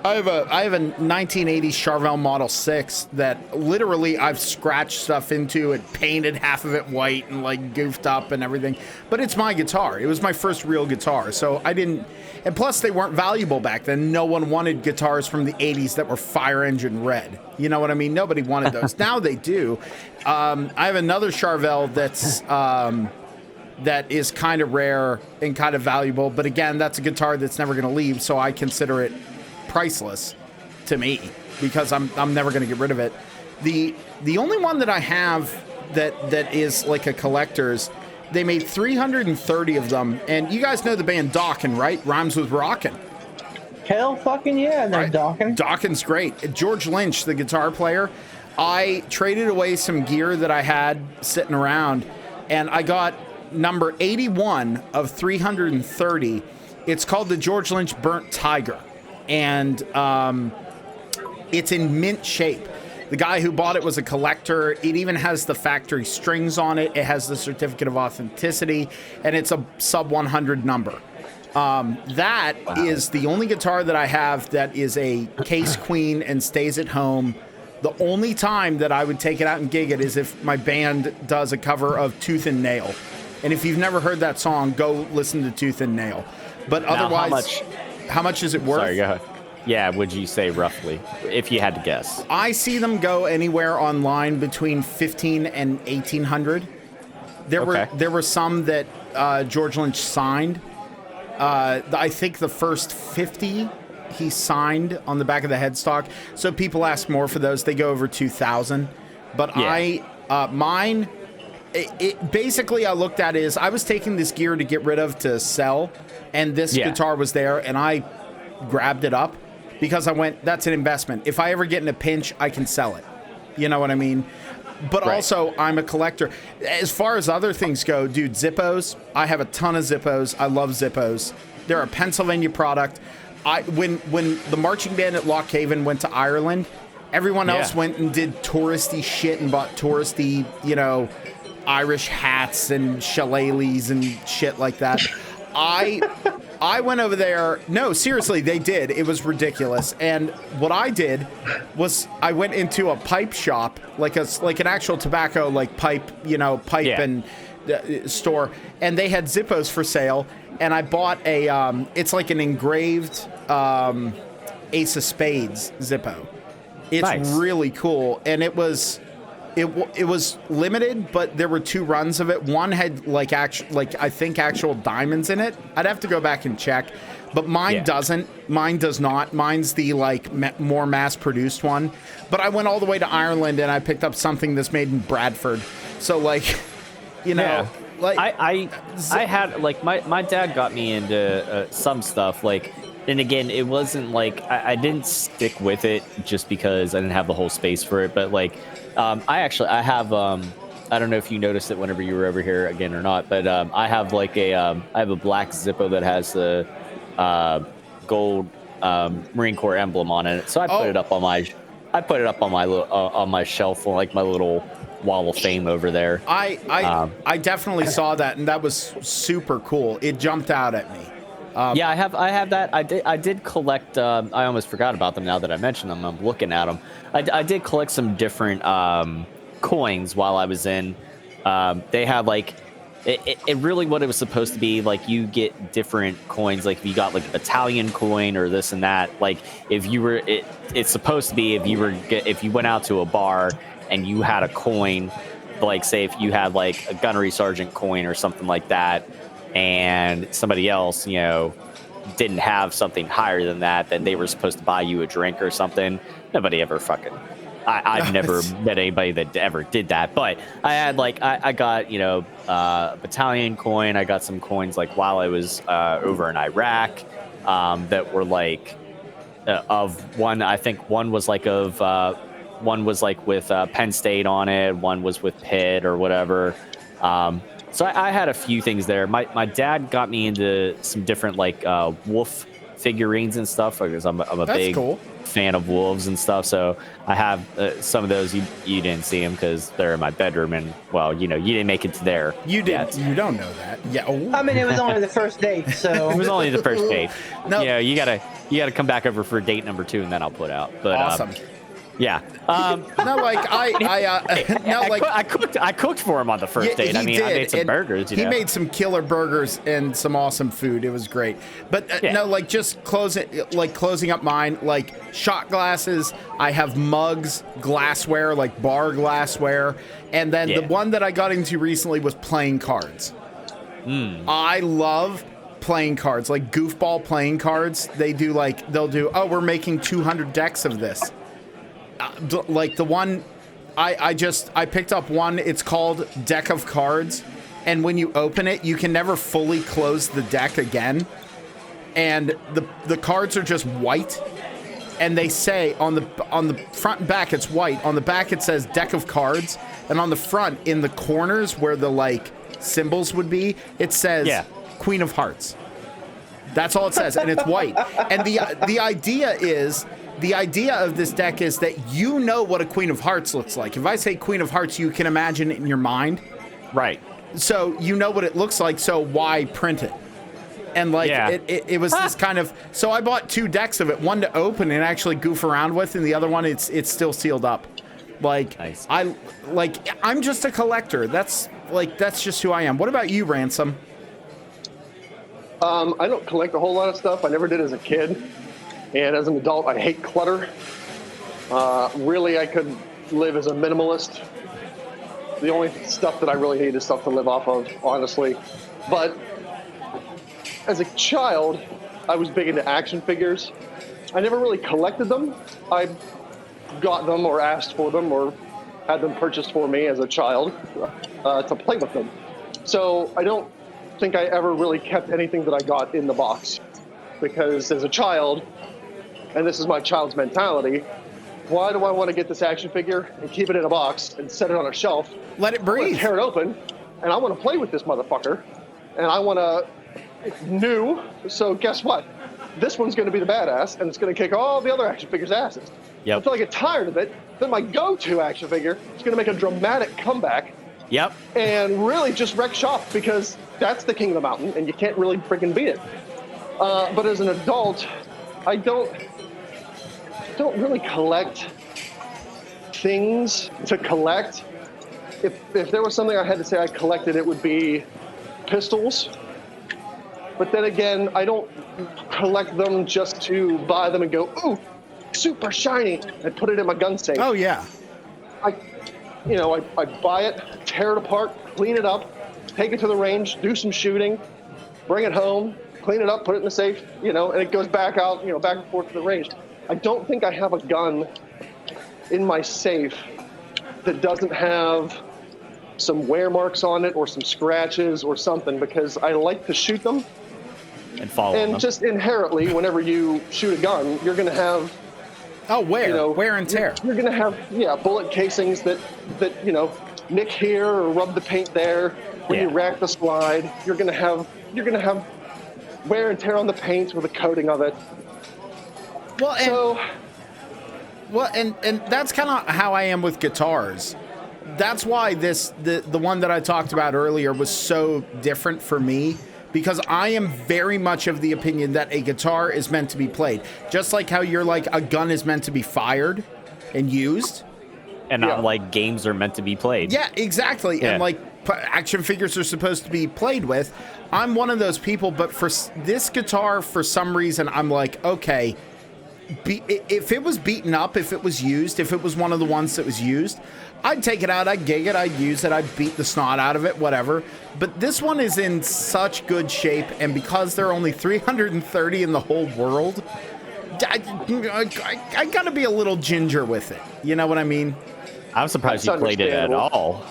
I have a 1980s Charvel Model 6 that literally I've scratched stuff into and painted half of it white and like goofed up and everything. But it's my guitar. It was my first real guitar. So I didn't, and plus they weren't valuable back then. No one wanted guitars from the 80s that were fire engine red. You know what I mean? Nobody wanted those. Now they do. I have another Charvel that is kind of rare and kind of valuable. But again, that's a guitar that's never going to leave. So I consider it priceless to me because I'm never going to get rid of it. The only one that I have that is like a collector's, they made 330 of them, and you guys know the band Dawkin, right? Rhymes with rockin'. Hell fucking yeah, they're Dawkin. Dawkin's great. George Lynch, the guitar player, I traded away some gear that I had sitting around, and I got number 81 of 330. It's called the George Lynch Burnt Tiger. And it's in mint shape. The guy who bought it was a collector. It even has the factory strings on it. It has the certificate of authenticity, and it's a sub 100 number. That is the only guitar that I have that is a case queen and stays at home. The only time that I would take it out and gig it is if my band does a cover of Tooth and Nail. And if you've never heard that song, go listen to Tooth and Nail. But now, otherwise, how much is it worth? Sorry, go ahead. Yeah, would you say roughly, if you had to guess? I see them go anywhere online between $1,500 and $1,800. There were some that George Lynch signed, I think the first 50 he signed on the back of the headstock. So people ask more for those. They go over 2,000. But mine, basically I looked at is I was taking this gear to get rid of to sell, and this guitar was there, and I grabbed it up because I went, that's an investment. If I ever get in a pinch, I can sell it. You know what I mean? But also, I'm a collector. As far as other things go, dude, Zippos. I have a ton of Zippos. I love Zippos. They're a Pennsylvania product. When the marching band at Loch Haven went to Ireland, everyone else went and did touristy shit and bought touristy, Irish hats and shillelaghs and shit like that. I went over there. No, seriously, they did. It was ridiculous. And what I did was I went into a pipe shop, like an actual tobacco, like pipe and store, and they had Zippos for sale. And I bought it's like an engraved Ace of Spades Zippo. It's really cool, and it was limited, but there were 2 runs of it. One had I think actual diamonds in it. I'd have to go back and check, but mine doesn't. Mine does not. Mine's the more mass-produced one. But I went all the way to Ireland and I picked up something that's made in Bradford. So I had my dad got me into some stuff and again, it wasn't I didn't stick with it just because I didn't have the whole space for it, but I have I don't know if you noticed it whenever you were over here again or not, but I have I have a black Zippo that has the gold Marine Corps emblem on it, so I put it up on my on my shelf, my little wall of fame over there. I definitely saw that, and that was super cool. It jumped out at me. I have that. I did collect. I almost forgot about them now that I mentioned them. I'm looking at them. I did collect some different coins while I was in. They had it really what it was supposed to be. You get different coins. If you got a battalion coin or this and that. If you were, it's supposed to be if you went out to a bar and you had a coin, say if you had a gunnery sergeant coin or something like that, and somebody else, didn't have something higher than that, then they were supposed to buy you a drink or something. Nobody ever I've never met anybody that ever did that. But I had I got, a battalion coin. I got some coins while I was over in Iraq that were of one. I think one was one was with Penn State on it. One was with Pitt or whatever. So I had a few things there. My dad got me into some different wolf figurines and stuff because I'm a big fan of wolves and stuff. So I have some of those. You didn't see them because they're in my bedroom, and you didn't make it to there. You did. You don't know that. Yeah. I mean, it was only the first date, so it was only the first date. No, you gotta come back over for date number 2, and then I'll put out. But awesome. Yeah. I cooked for him on the first date. I made some burgers. He made some killer burgers and some awesome food. It was great. But just closing up mine, shot glasses. I have mugs, glassware, bar glassware, and then the one that I got into recently was playing cards. I love playing cards, goofball playing cards. They'll do. Oh, we're making 200 decks of this. The one I picked up one, it's called Deck of Cards, and when you open it, you can never fully close the deck again, and the cards are just white, and they say on the front and back it's white, on the back it says Deck of Cards, and on the front in the corners where the symbols would be, it says Queen of Hearts. That's all it says, and it's white. And the idea of this deck is that you know what a Queen of Hearts looks like. If I say Queen of Hearts, you can imagine it in your mind. Right. So you know what it looks like, so why print it? And it was this kind of... So I bought 2 decks of it, one to open and actually goof around with, and the other one, it's still sealed up. Nice. I'm just a collector. That's just who I am. What about you, Ransom? I don't collect a whole lot of stuff. I never did as a kid. And as an adult, I hate clutter. Really, I could live as a minimalist. The only stuff that I really need is stuff to live off of, honestly. But as a child, I was big into action figures. I never really collected them. I got them or asked for them or had them purchased for me as a child to play with them. So I don't think I ever really kept anything that I got in the box, because as a child, and this is my child's mentality, why do I want to get this action figure and keep it in a box and set it on a shelf? Let it breathe. Tear it open, and I want to play with this motherfucker, and I want to. It's new, so guess what? This one's going to be the badass, and it's going to kick all the other action figures' asses. Yep. Until I get tired of it, then my go-to action figure is going to make a dramatic comeback. Yep. And really just wreck shop, because that's the king of the mountain, and you can't really freaking beat it. But as an adult, I don't really collect things to collect. If there was something I had to say I collected, it would be pistols. But then again, I don't collect them just to buy them and go, ooh, super shiny, and put it in my gun safe. Oh, yeah. I buy it, tear it apart, clean it up, take it to the range, do some shooting, bring it home, clean it up, put it in the safe, and it goes back out, back and forth to the range. I don't think I have a gun in my safe that doesn't have some wear marks on it or some scratches or something, because I like to shoot them. And follow them. And just inherently, whenever you shoot a gun, you're going to have wear and tear. You're going to have bullet casings that nick here or rub the paint there. When you rack the slide, you're going to have wear and tear on the paint with a coating of it. And that's kind of how I am with guitars. That's why the one that I talked about earlier was so different for me, because I am very much of the opinion that a guitar is meant to be played. Just like how you're like a gun is meant to be fired and used. And not like games are meant to be played. Yeah, exactly. Yeah. And like action figures are supposed to be played with. I'm one of those people, but for this guitar, for some reason, I'm like, okay, if it was beaten up, if it was used, if it was one of the ones that was used, I'd take it out, I'd gig it, I'd use it, I'd beat the snot out of it, whatever. But this one is in such good shape, and because there are only 330 in the whole world, I gotta be a little ginger with it. You know what I mean? I'm surprised you played it at all.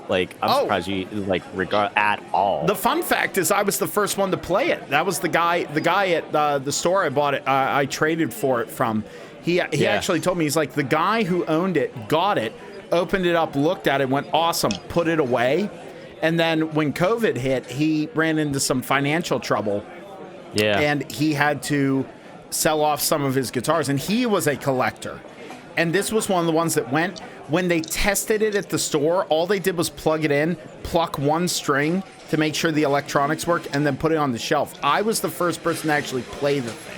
I'm surprised you regard at all. The fun fact is I was the first one to play it. That was the guy at the store I bought it. I traded for it from. He actually told me, he's like, the guy who owned it got it, opened it up, looked at it, went awesome, put it away. And then when COVID hit, he ran into some financial trouble. Yeah. And he had to sell off some of his guitars, and he was a collector. And this was one of the ones that went. When they tested it at the store, all they did was plug it in, pluck one string to make sure the electronics worked, and then put it on the shelf. I was the first person to actually play the thing.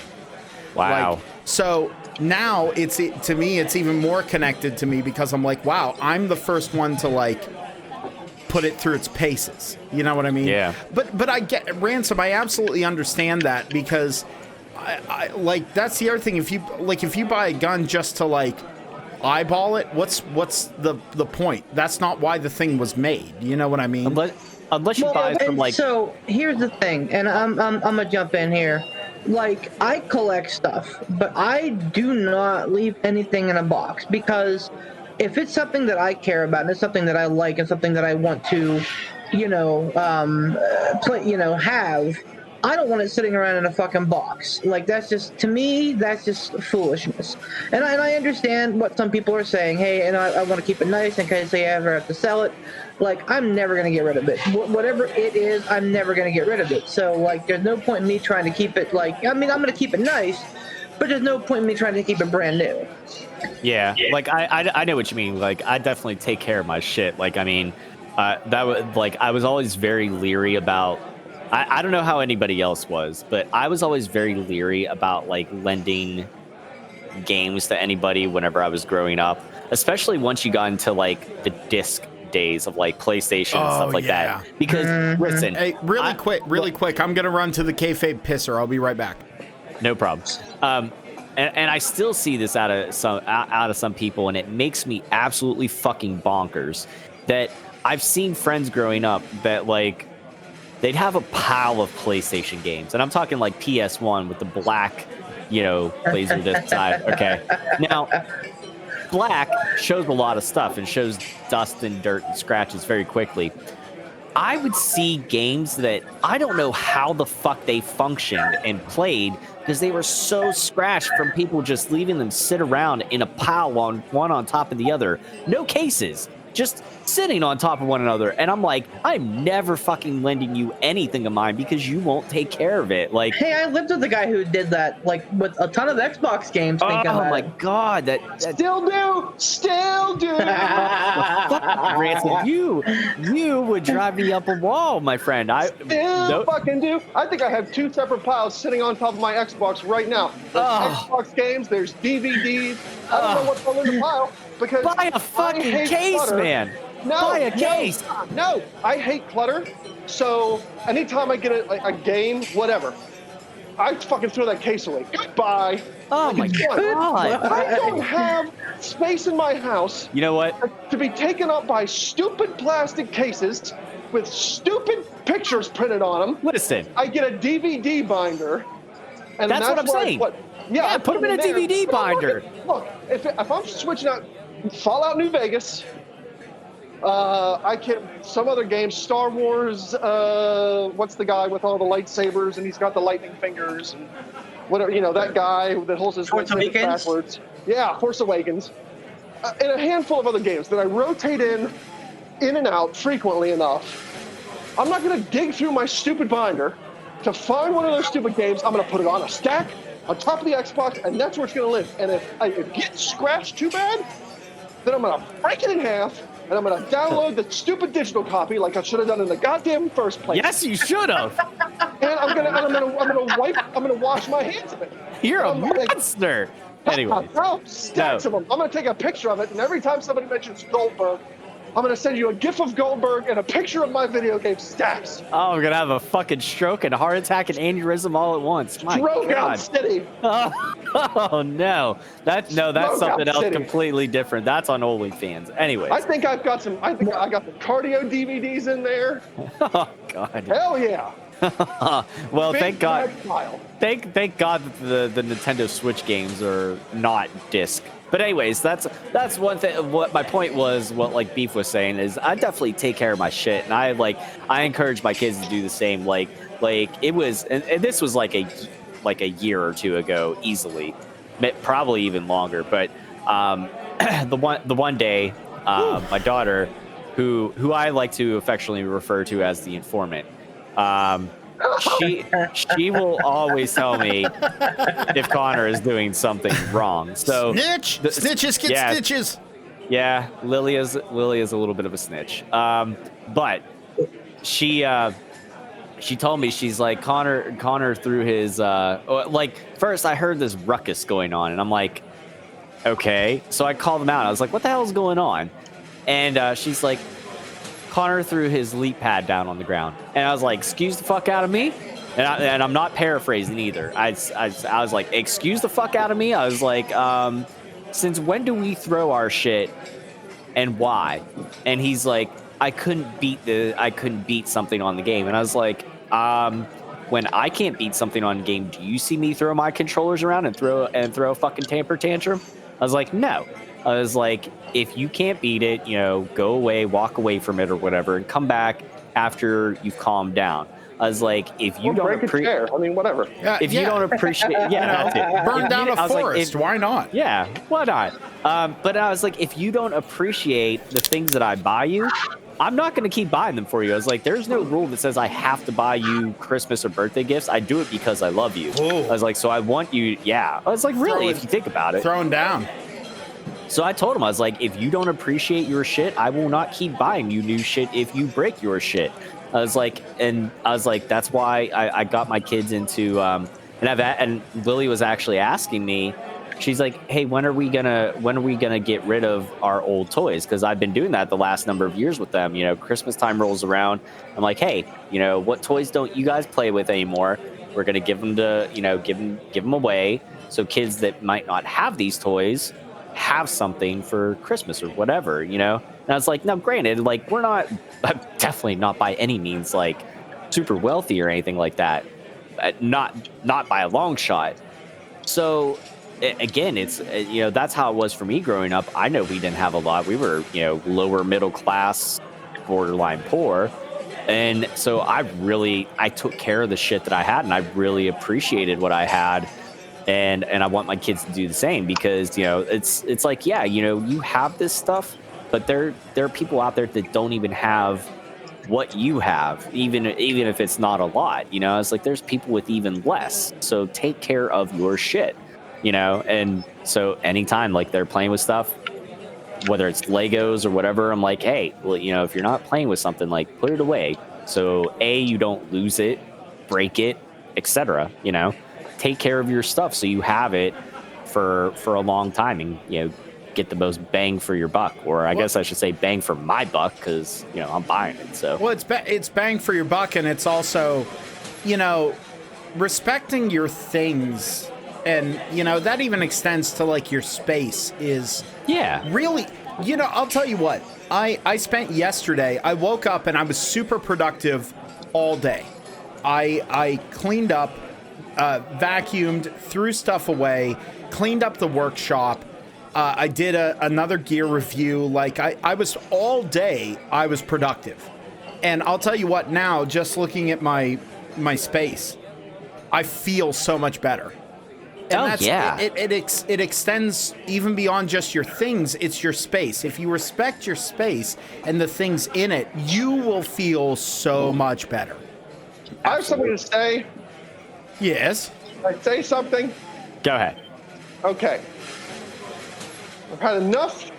Wow. So now to me, it's even more connected to me, because I'm like, wow, I'm the first one to put it through its paces. You know what I mean? Yeah. But I get Ransom. I absolutely understand that, because I that's the other thing. If you buy a gun just to eyeball it, what's the point? That's not why the thing was made. You know what I mean? Unless you buy it from So here's the thing, and I'm gonna jump in here. I collect stuff, but I do not leave anything in a box, because if it's something that I care about and it's something that I like and something that I want to, have, I don't want it sitting around in a fucking box. That's just, to me, that's just foolishness. And I understand what some people are saying. Hey, and I want to keep it nice in case they ever have to sell it. I'm never going to get rid of it. Whatever it is, I'm never going to get rid of it. So, there's no point in me trying to keep it, I'm going to keep it nice, but there's no point in me trying to keep it brand new. Yeah, I know what you mean. I definitely take care of my shit. That was, I was always very leery about, I don't know how anybody else was, but I was always very leery about lending games to anybody whenever I was growing up, especially once you got into the disc days of PlayStation and stuff like that. Because listen, hey, really quick, I'm gonna run to the Kayfabe pisser. I'll be right back. No problem. And I still see this out of some people, and it makes me absolutely fucking bonkers that I've seen friends growing up that they'd have a pile of PlayStation games, and I'm talking like PS1 with the black, laser disc side. Okay, now black shows a lot of stuff and shows dust and dirt and scratches very quickly. I would see games that I don't know how the fuck they functioned and played because they were so scratched from people just leaving them sit around in a pile one on top of the other. No cases, just sitting on top of one another. And I'm like, I'm never fucking lending you anything of mine because you won't take care of it. Like, hey, I lived with a guy who did that, like with a ton of Xbox games. Oh my god, that Still do. Ransom, you would drive me up a wall, my friend. Fucking do. I think I have 2 separate piles sitting on top of my Xbox right now. There's Xbox games, there's DVDs. I don't know what's all in the pile because buy a fucking case, clutter. Man. Buy a case. No, I hate clutter. So anytime I get a game, whatever, I fucking throw that case away. Goodbye. Oh my god. I don't have space in my house. You know what? To be taken up by stupid plastic cases with stupid pictures printed on them. Listen. I get a DVD binder. And that's what I'm saying. Yeah, put them in a DVD binder. Look, if I'm switching out Fallout New Vegas, some other games, Star Wars, what's the guy with all the lightsabers and he's got the lightning fingers and whatever, that guy that holds his lightsaber backwards. Yeah, Force Awakens. And a handful of other games that I rotate in and out frequently enough. I'm not going to dig through my stupid binder to find one of those stupid games. I'm going to put it on a stack on top of the Xbox, and that's where it's going to live. And if it gets scratched too bad, then I'm going to break it in half. And I'm gonna download the stupid digital copy like I should have done in the goddamn first place. Yes, you should have. And I'm gonna wash my hands of it. You're a monster. Anyway, stacks of them. I'm gonna take a picture of it, and every time somebody mentions Goldberg, I'm gonna send you a GIF of Goldberg and a picture of my video game stacks. Oh, I'm gonna have a fucking stroke and a heart attack and aneurysm all at once. My Stroke God. out city. Oh no, that's something else completely different. That's on OnlyFans. Anyway, I think I got the cardio DVDs in there. Oh God. Hell yeah. Well, Big thank God. file. Thank God that the Nintendo Switch games are not disc. But anyways, that's one thing. What my point was, what like Beef was saying is, I definitely take care of my shit, and I encourage my kids to do the same. Like it was, and this was like a year or two ago, easily, probably even longer. But the one day, my daughter, who I like to affectionately refer to as the informant, she will always tell me if Connor is doing something wrong. So snitches get stitches. Yeah, Lily is a little bit of a snitch. But she told me, she's like, Connor threw his first I heard this ruckus going on, and I'm like, okay. So I called him out. I was like, what the hell is going on? And she's like, Connor threw his leap pad down on the ground. And I was like, excuse the fuck out of me? And I'm not paraphrasing either. I was like, excuse the fuck out of me? I was like, since when do we throw our shit and why? And he's like, I couldn't beat something on the game. And I was like, when I can't beat something on the game, do you see me throw my controllers around and throw a fucking temper tantrum? I was like, no. I was like, if you can't beat it, go away, walk away from it or whatever, and come back after you've calmed down. I was like, if you don't appreciate, I mean, whatever. If you don't appreciate, that's it. Burn down a forest. Why not? Yeah, why not? But I was like, if you don't appreciate the things that I buy you, I'm not going to keep buying them for you. I was like, there's no rule that says I have to buy you Christmas or birthday gifts. I do it because I love you. Ooh. I was like, so I want you. Yeah. I was like, really, if you think about it. Throwing down. So I told him, I was like, if you don't appreciate your shit, I will not keep buying you new shit if you break your shit. I was like, that's why I got my kids into, and Lily was actually asking me, she's like, hey, when are we gonna get rid of our old toys? Because I've been doing that the last number of years with them. Christmas time rolls around. I'm like, hey, what toys don't you guys play with anymore? We're gonna give them give them away. So kids that might not have these toys have something for Christmas or whatever, And I was like, now granted, like, we're not, definitely not by any means like super wealthy or anything like that. Not by a long shot. So again, it's that's how it was for me growing up. I know we didn't have a lot. We were lower middle class, borderline poor, and so I took care of the shit that I had, and I really appreciated what I had, and I want my kids to do the same, because it's like, you have this stuff, but there are people out there that don't even have what you have, even if it's not a lot. It's like there's people with even less. So take care of your shit, and so anytime like they're playing with stuff, whether it's Legos or whatever, I'm like, hey, well, if you're not playing with something, like, put it away, so you don't lose it, break it, etc. Take care of your stuff so you have it for a long time, and get the most bang for your buck, or I guess I should say bang for my buck, because I'm buying it. So it's bang for your buck, and it's also respecting your things, and that even extends to like your space is really I'll tell you what, I spent yesterday, I woke up and I was super productive all day. I cleaned up, vacuumed, threw stuff away, cleaned up the workshop. I did another gear review. Like I was all day, I was productive. And I'll tell you what, now just looking at my space, I feel so much better. And it extends even beyond just your things. It's your space. If you respect your space and the things in it, you will feel so much better. I have something to say. Yes. Can I say something? Go ahead. Okay. I've had enough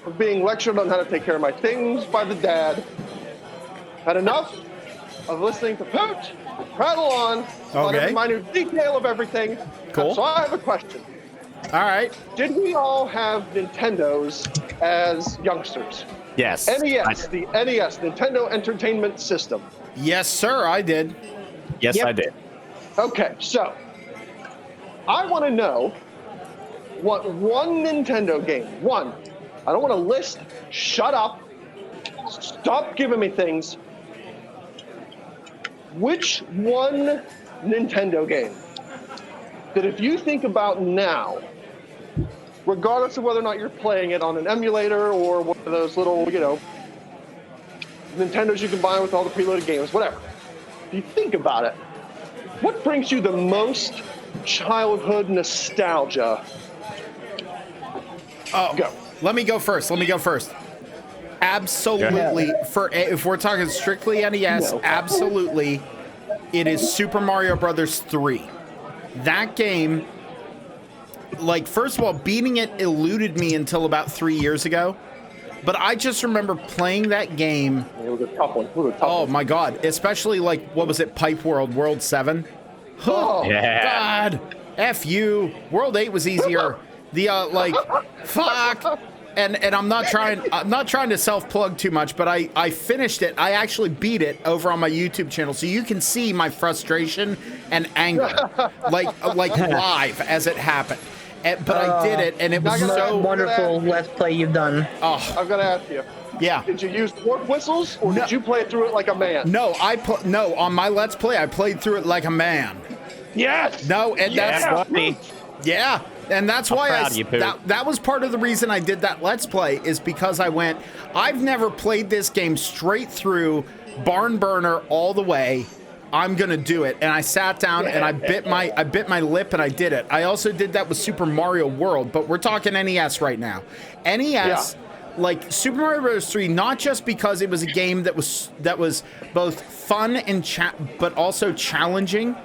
of being lectured on how to take care of my things by the dad. Had enough of listening to Poot prattle on about every minute detail of everything. Cool. So I have a question. All right. Did we all have Nintendos as youngsters? Yes. NES, the NES, Nintendo Entertainment System. Yes, sir, I did. Yes, Yep. I did. Okay, so I want to know what one Nintendo game, one, I don't want to list, shut up, stop giving me things. Which one Nintendo game that if you think about now, regardless of whether or not you're playing it on an emulator or one of those little, Nintendos you can buy with all the preloaded games, whatever. If you think about it, what brings you the most childhood nostalgia? Oh, Go. Let me go first. Absolutely. If we're talking strictly NES, absolutely, it is Super Mario Brothers 3. That game, like, first of all, beating it eluded me until about 3 years ago. But I just remember playing that game. It was a tough one. Oh my God! Especially like, what was it? Pipe World 7. Oh, Yeah. God, F you. World 8 was easier. The fuck. And I'm not trying to self-plug too much, but I finished it. I actually beat it over on my YouTube channel, so you can see my frustration and anger, like live as it happened. But I did it, and it was so wonderful. Let's play you've done. Oh, I've got to ask you. yeah. Did you use warp whistles, or did you play through it like a man? No, on my Let's Play, I played through it like a man. Yes. No, and that's funny. Yeah, and that's why that was part of the reason I did that Let's Play, is because I've never played this game straight through, barn burner all the way. I'm gonna do it, and I sat down and I bit my lip and I did it. I also did that with Super Mario World, but we're talking NES right now. NES, like Super Mario Bros. 3, not just because it was a game that was both fun and but also challenging.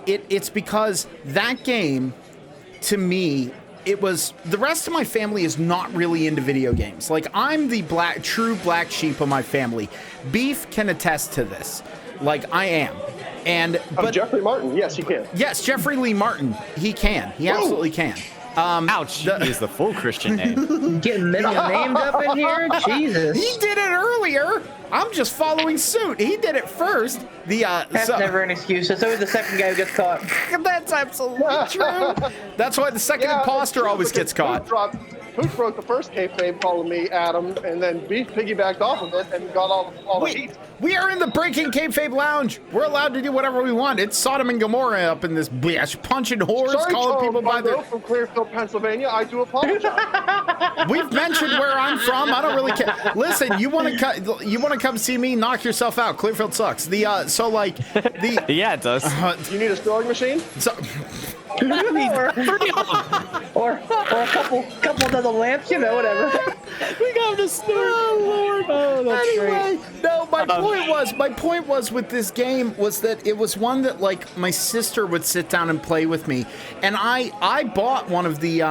It's because that game, to me, it was, the rest of my family is not really into video games. Like, I'm the true black sheep of my family. Beef can attest to this. Like, I am. But Jeffrey Martin, yes, he can. Yes, Jeffrey Lee Martin, he can. He absolutely can. Ouch! Use the full Christian name. Getting middle names up in here? Jesus. He did it earlier. I'm just following suit. He did it first. That's never an excuse. It's always the second guy who gets caught. That's absolutely true. That's why the second imposter always gets caught. Pook broke the first kayfabe calling me Adam, and then Beef piggybacked off of it and got all the heat. We are in the Breaking Kayfabe Lounge. We're allowed to do whatever we want. It's Sodom and Gomorrah up in this bitch, punching whores, Sorry, calling people by their... from Clearfield, Pennsylvania. I do apologize. We've mentioned where I'm from. I don't really care. Listen, you want to come see me? Knock yourself out. Clearfield sucks. Yeah, it does. You need a sewing machine? or a couple dozen lamps, whatever. We got to snort. Oh, Lord. Oh, that's anyway, great. No, my point was with this game was that it was one that like my sister would sit down and play with me, and I bought one of the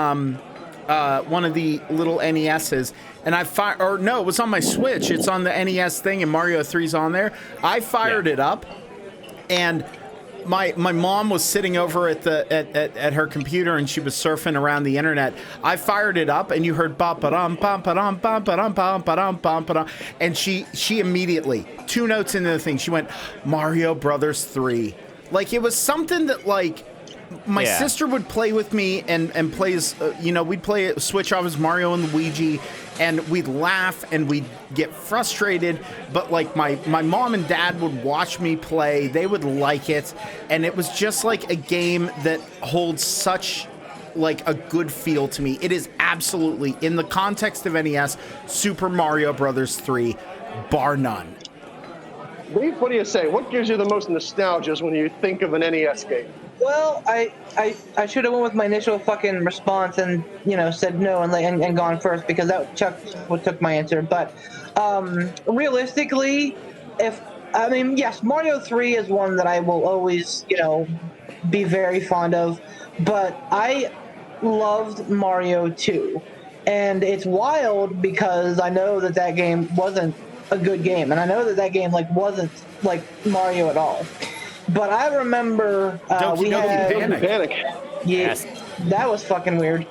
little NESs, and it was on my Switch. It's on the NES thing, and Mario 3's on there. I fired it up, and my mom was sitting over at her computer, and she was surfing around the internet. I fired it up, and you heard ba ba dum bum ba dum bum ba dum bum ba dum bum ba dum, and she immediately 2 notes into the thing, she went Mario Brothers 3. Like it was something that like my sister would play with me and plays. We'd play switch off as Mario and Luigi. And we'd laugh and we'd get frustrated, but like my mom and dad would watch me play. They would like it, and it was just like a game that holds such like a good feel to me. It is absolutely, in the context of NES, Super Mario Brothers 3, bar none. Beef, what do you say? What gives you the most nostalgia when you think of an NES game? Well, I should have went with my initial fucking response and said no and gone first, because that took my answer. But realistically, yes, Mario 3 is one that I will always be very fond of. But I loved Mario 2, and it's wild because I know that game wasn't a good game, and I know that game wasn't like Mario at all. But I remember we had Panic. Yes, that was fucking weird.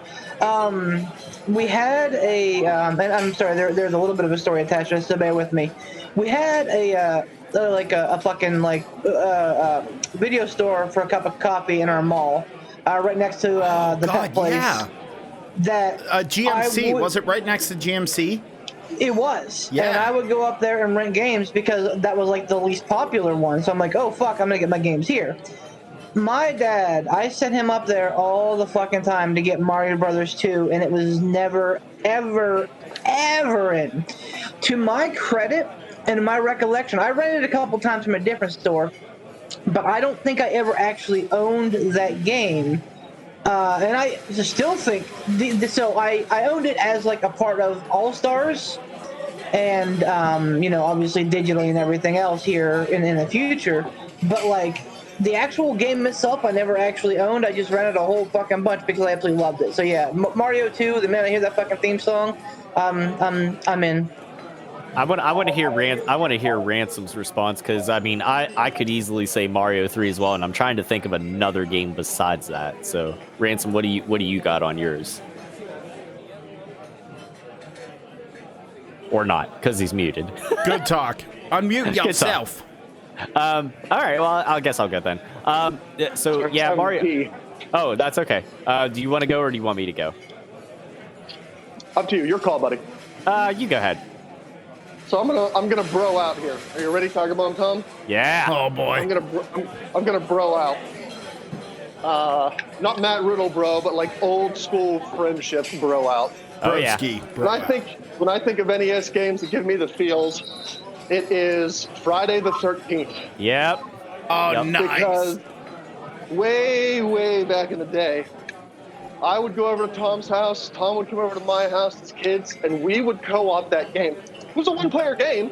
We had and I'm sorry, there's a little bit of a story attached to this, so bear with me. We had a fucking video store for a cup of coffee in our mall, right next to the pet place. Yeah. That GMC was it right next to GMC? It was. Yeah. And I would go up there and rent games because that was like the least popular one. So I'm like, oh fuck, I'm gonna get my games here. My dad, I sent him up there all the fucking time to get Mario Brothers 2, and it was never, ever, ever in. To my credit and my recollection, I rented it a couple times from a different store, but I don't think I ever actually owned that game. And I still think, so I owned it as like a part of All-Stars, and, obviously digitally and everything else here in the future. But like the actual game itself, I never actually owned. I just rented a whole fucking bunch because I absolutely loved it. So yeah, Mario 2, the minute I hear that fucking theme song, I'm in. I want to hear Ransom's response, because I could easily say Mario 3 as well, and I'm trying to think of another game besides that. So Ransom, what do you got on yours? Or not, because he's muted. Good talk. Unmute yourself. All right, well, I guess I'll go then. So yeah, Mario. Oh, that's okay. Do you want to go or do you want me to go? Up to you. Your call, buddy. You go ahead. So I'm gonna bro out here. Are you ready, Tiger Bomb Tom? Yeah. Oh boy. I'm gonna bro out. Not Matt Riddle bro, but like old school friendship bro out. Oh yeah. When I think of NES games that give me the feels, it is Friday the 13th. Yep. Oh, yep. Nice. Because way back in the day, I would go over to Tom's house, Tom would come over to my house as kids, and we would co-op that game. It was a one-player game,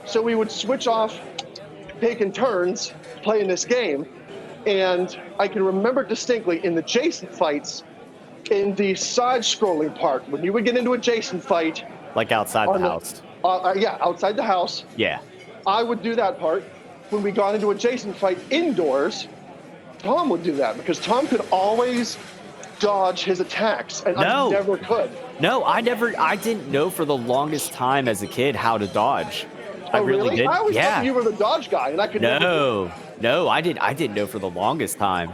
so we would switch off, taking turns playing this game. And I can remember distinctly in the Jason fights, in the side-scrolling part, when you would get into a Jason fight. Like outside the house. Yeah, outside the house. Yeah. I would do that part. When we got into a Jason fight indoors, Tom would do that because Tom could always dodge his attacks, and I never could. No, I didn't know for the longest time as a kid how to dodge. Oh, I really did. I always thought you were the dodge guy, and I could never. No, I didn't know for the longest time.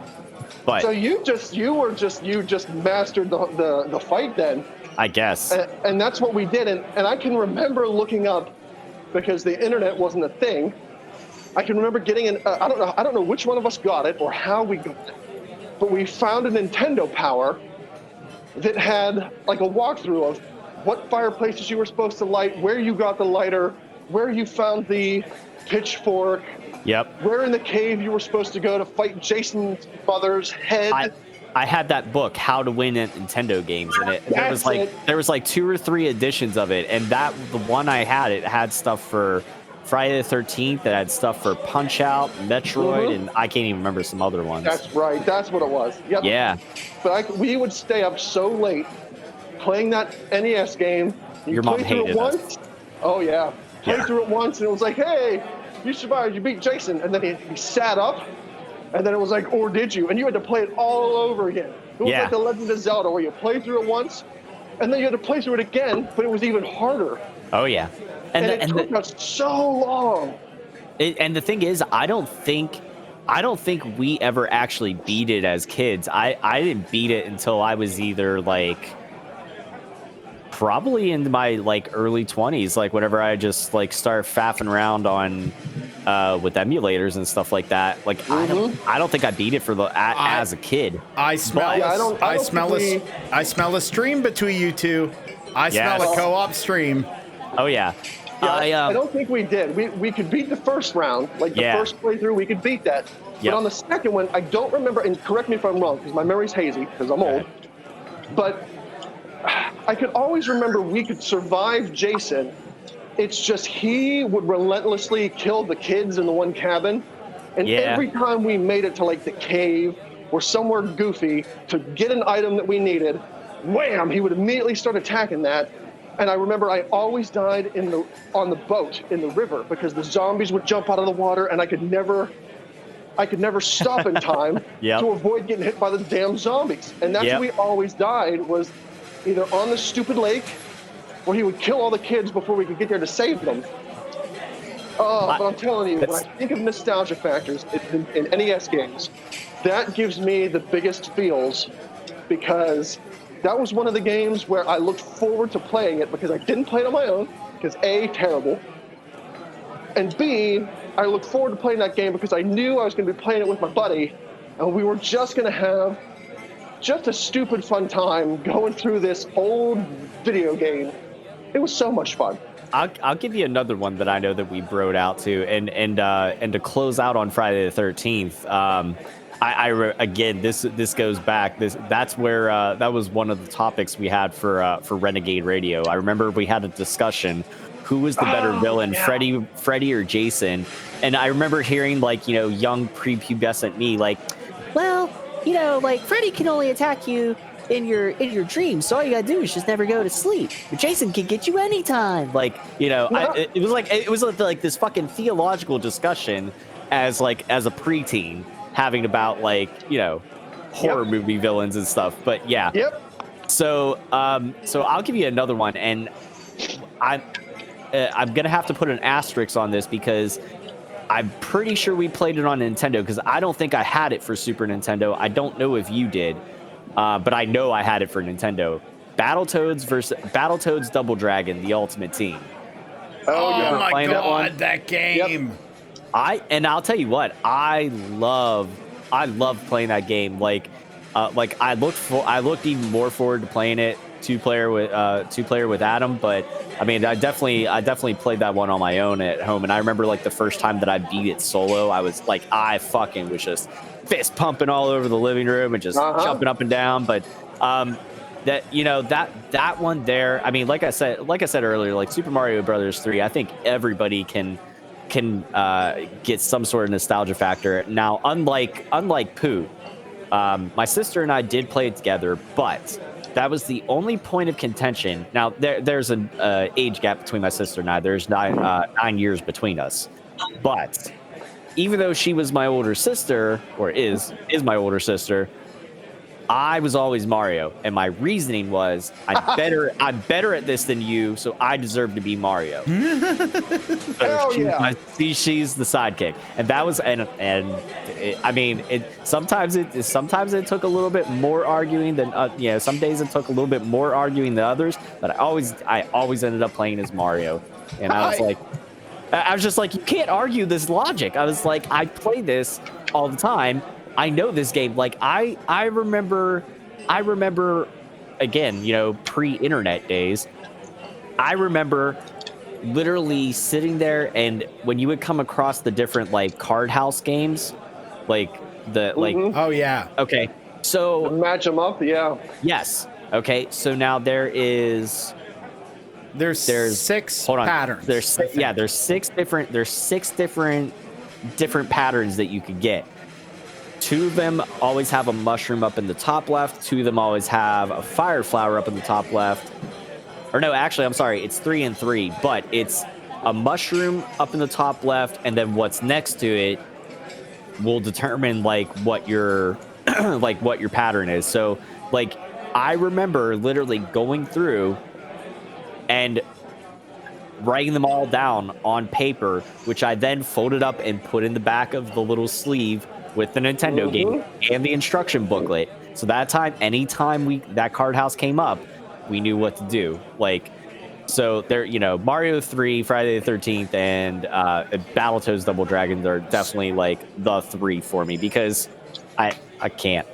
But so you just mastered the fight then. I guess. And that's what we did. And I can remember looking up, because the internet wasn't a thing. I can remember getting I don't know which one of us got it or how we got it, but we found a Nintendo Power that had like a walkthrough of what fireplaces you were supposed to light, where you got the lighter, where you found the pitchfork. Yep. Where in the cave you were supposed to go to fight Jason's mother's head. I had that book, How to Win at Nintendo Games, and there was like 2 or 3 editions of it, and the one I had, it had stuff for Friday the 13th, it had stuff for Punch Out, Metroid, and I can't even remember some other ones. That's right. That's what it was. Yep. Yeah. But we would stay up so late playing that NES game. Your mom hated us. Oh yeah. Played through it once, and it was like, hey, you survived, you beat Jason. And then he sat up, and then it was like, or did you? And you had to play it all over again. It was like The Legend of Zelda, where you played through it once, and then you had to play through it again, but it was even harder. Oh yeah. And it took us so long. And the thing is, I don't think we ever actually beat it as kids. I didn't beat it until I was either like probably in my like early 20s, like whenever I just like start faffing around on with emulators and stuff like that. Like I don't think I beat it for as a kid. I smell I smell a stream between you two. I smell a co-op stream. Oh yeah. I don't think we did. We could beat the first round, like the first playthrough, we could beat that. But on the second one, I don't remember, and correct me if I'm wrong, because my memory's hazy, because I'm old. But I could always remember we could survive Jason. It's just he would relentlessly kill the kids in the one cabin. And every time we made it to like the cave or somewhere goofy to get an item that we needed, wham, he would immediately start attacking that. And I remember I always died on the boat in the river because the zombies would jump out of the water, and I could never stop in time to avoid getting hit by the damn zombies. And that's where we always died, was either on the stupid lake, or he would kill all the kids before we could get there to save them. But I'm telling you, when I think of nostalgia factors in NES games, that gives me the biggest feels, because that was one of the games where I looked forward to playing it because I didn't play it on my own, because A, terrible, and B, I looked forward to playing that game because I knew I was going to be playing it with my buddy, and we were just going to have just a stupid fun time going through this old video game. It was so much fun. I'll give you another one that I know that we broed out to, and to close out on Friday the 13th. Again, this goes back. That's where that was one of the topics we had for Renegade Radio. I remember we had a discussion. Who was the better villain, Freddy or Jason? And I remember hearing like, young prepubescent me like, well, like Freddy can only attack you in your dreams, so all you gotta do is just never go to sleep. But Jason can get you anytime. Like, it was like this fucking theological discussion as a preteen having about like, horror movie villains and stuff. But yeah. Yep. So I'll give you another one, and I'm gonna have to put an asterisk on this because I'm pretty sure we played it on Nintendo, because I don't think I had it for Super Nintendo. I don't know if you did, but I know I had it for Nintendo. Battletoads Double Dragon, the Ultimate Team. Oh my god, that game! Yep. I'll tell you what, I love playing that game. Like I looked even more forward to playing it two player with Adam, but I mean, I definitely played that one on my own at home. And I remember like the first time that I beat it solo, I was like, I fucking was just fist pumping all over the living room and just jumping up and down. But that one there, I mean, like I said earlier, like Super Mario Brothers 3, I think everybody can get some sort of nostalgia factor. Now, unlike Pooh, my sister and I did play it together, but that was the only point of contention. Now, there's an age gap between my sister and I. There's 9 years between us. But even though she was my older sister, or is my older sister, I was always Mario, and my reasoning was I'm better at this than you, so I deserve to be Mario. Hell yeah. She's the sidekick, and that was sometimes it took a little bit more arguing than some days it took a little bit more arguing than others, but I always ended up playing as Mario, and I was just like, you can't argue this logic. I was like, I play this all the time. I know this game. Like I remember again, pre-internet days. I remember literally sitting there, and when you would come across the different like card house games, oh yeah. Okay. So match them up, yeah. Yes. Okay. So now there's six patterns. There's six different patterns that you could get. 2 of them always have a mushroom up in the top left. 2 of them always have a fire flower up in the top left. Or no, actually, I'm sorry. It's 3 and 3, but it's a mushroom up in the top left, and then what's next to it will determine like what your what your pattern is. So like I remember literally going through and writing them all down on paper, which I then folded up and put in the back of the little sleeve with the Nintendo game and the instruction booklet. So anytime that card house came up, we knew what to do. Like, so there, Mario 3, Friday the 13th, and Battletoads Double Dragons are definitely like the 3 for me, because I can't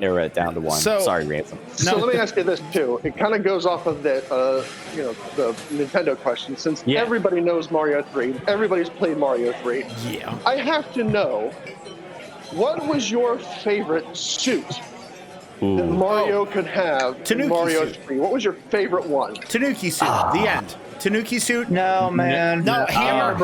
narrow it down to one. Sorry, Ransom. So let me ask you this too. It kind of goes off of the the Nintendo question. Since everybody knows Mario 3, everybody's played Mario 3. Yeah. I have to know, what was your favorite suit that Mario could have in Mario 3? What was your favorite one? Tanuki suit. The end. Tanuki suit. No, man. No, Hammer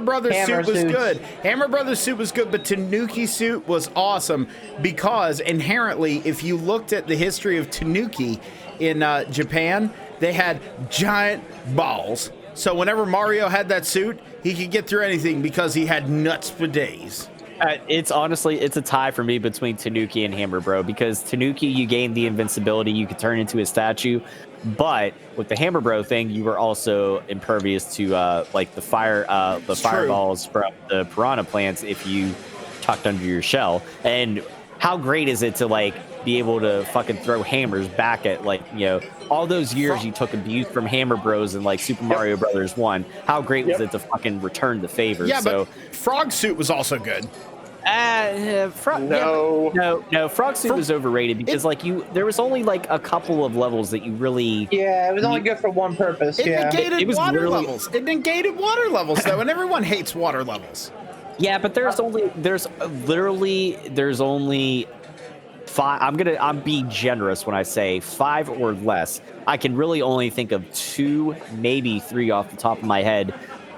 Brothers suit was suits. good. Hammer Brothers suit was good, but Tanuki suit was awesome because inherently, if you looked at the history of Tanuki in Japan, they had giant balls. So whenever Mario had that suit, he could get through anything because he had nuts for days. It's a tie for me between Tanuki and Hammer Bro, because Tanuki, you gained the invincibility, you could turn into a statue, but with the Hammer Bro thing, you were also impervious to like the fireballs from the piranha plants if you tucked under your shell. And how great is it to like be able to fucking throw hammers back at all those years you took abuse from Hammer Bros and like Super Mario Brothers 1. How great was it to fucking return the favor? Yeah, but Frog suit was also good. Frog suit was overrated because there was only like a couple of levels that you really. Yeah, it was only good for one purpose. It negated water levels. It negated water levels though, and everyone hates water levels. Yeah, but there's only 5. I'm being generous when I say 5 or less. I can really only think of 2, maybe 3 off the top of my head.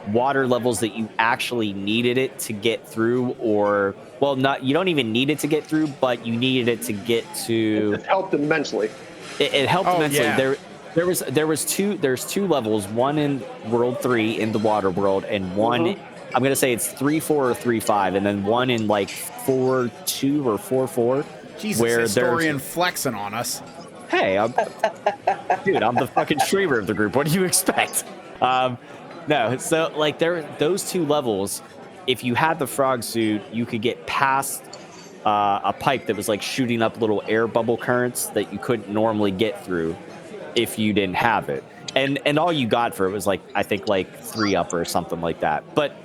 Water levels that you actually needed it to get through, or you don't even need it to get through, but you needed it to get to. It helped immensely. It helped immensely. Yeah. There's 2 levels, one in World 3 in the water world, and one I'm gonna say it's 3-4 or 3-5, and then one in like 4-2 or 4-4. Jesus, where historian flexing on us. Hey, I'm the fucking streamer of the group. What do you expect? No, so like those 2 levels, if you had the frog suit, you could get past a pipe that was like shooting up little air bubble currents that you couldn't normally get through if you didn't have it. And all you got for it was like, I think like 3 up or something like that. But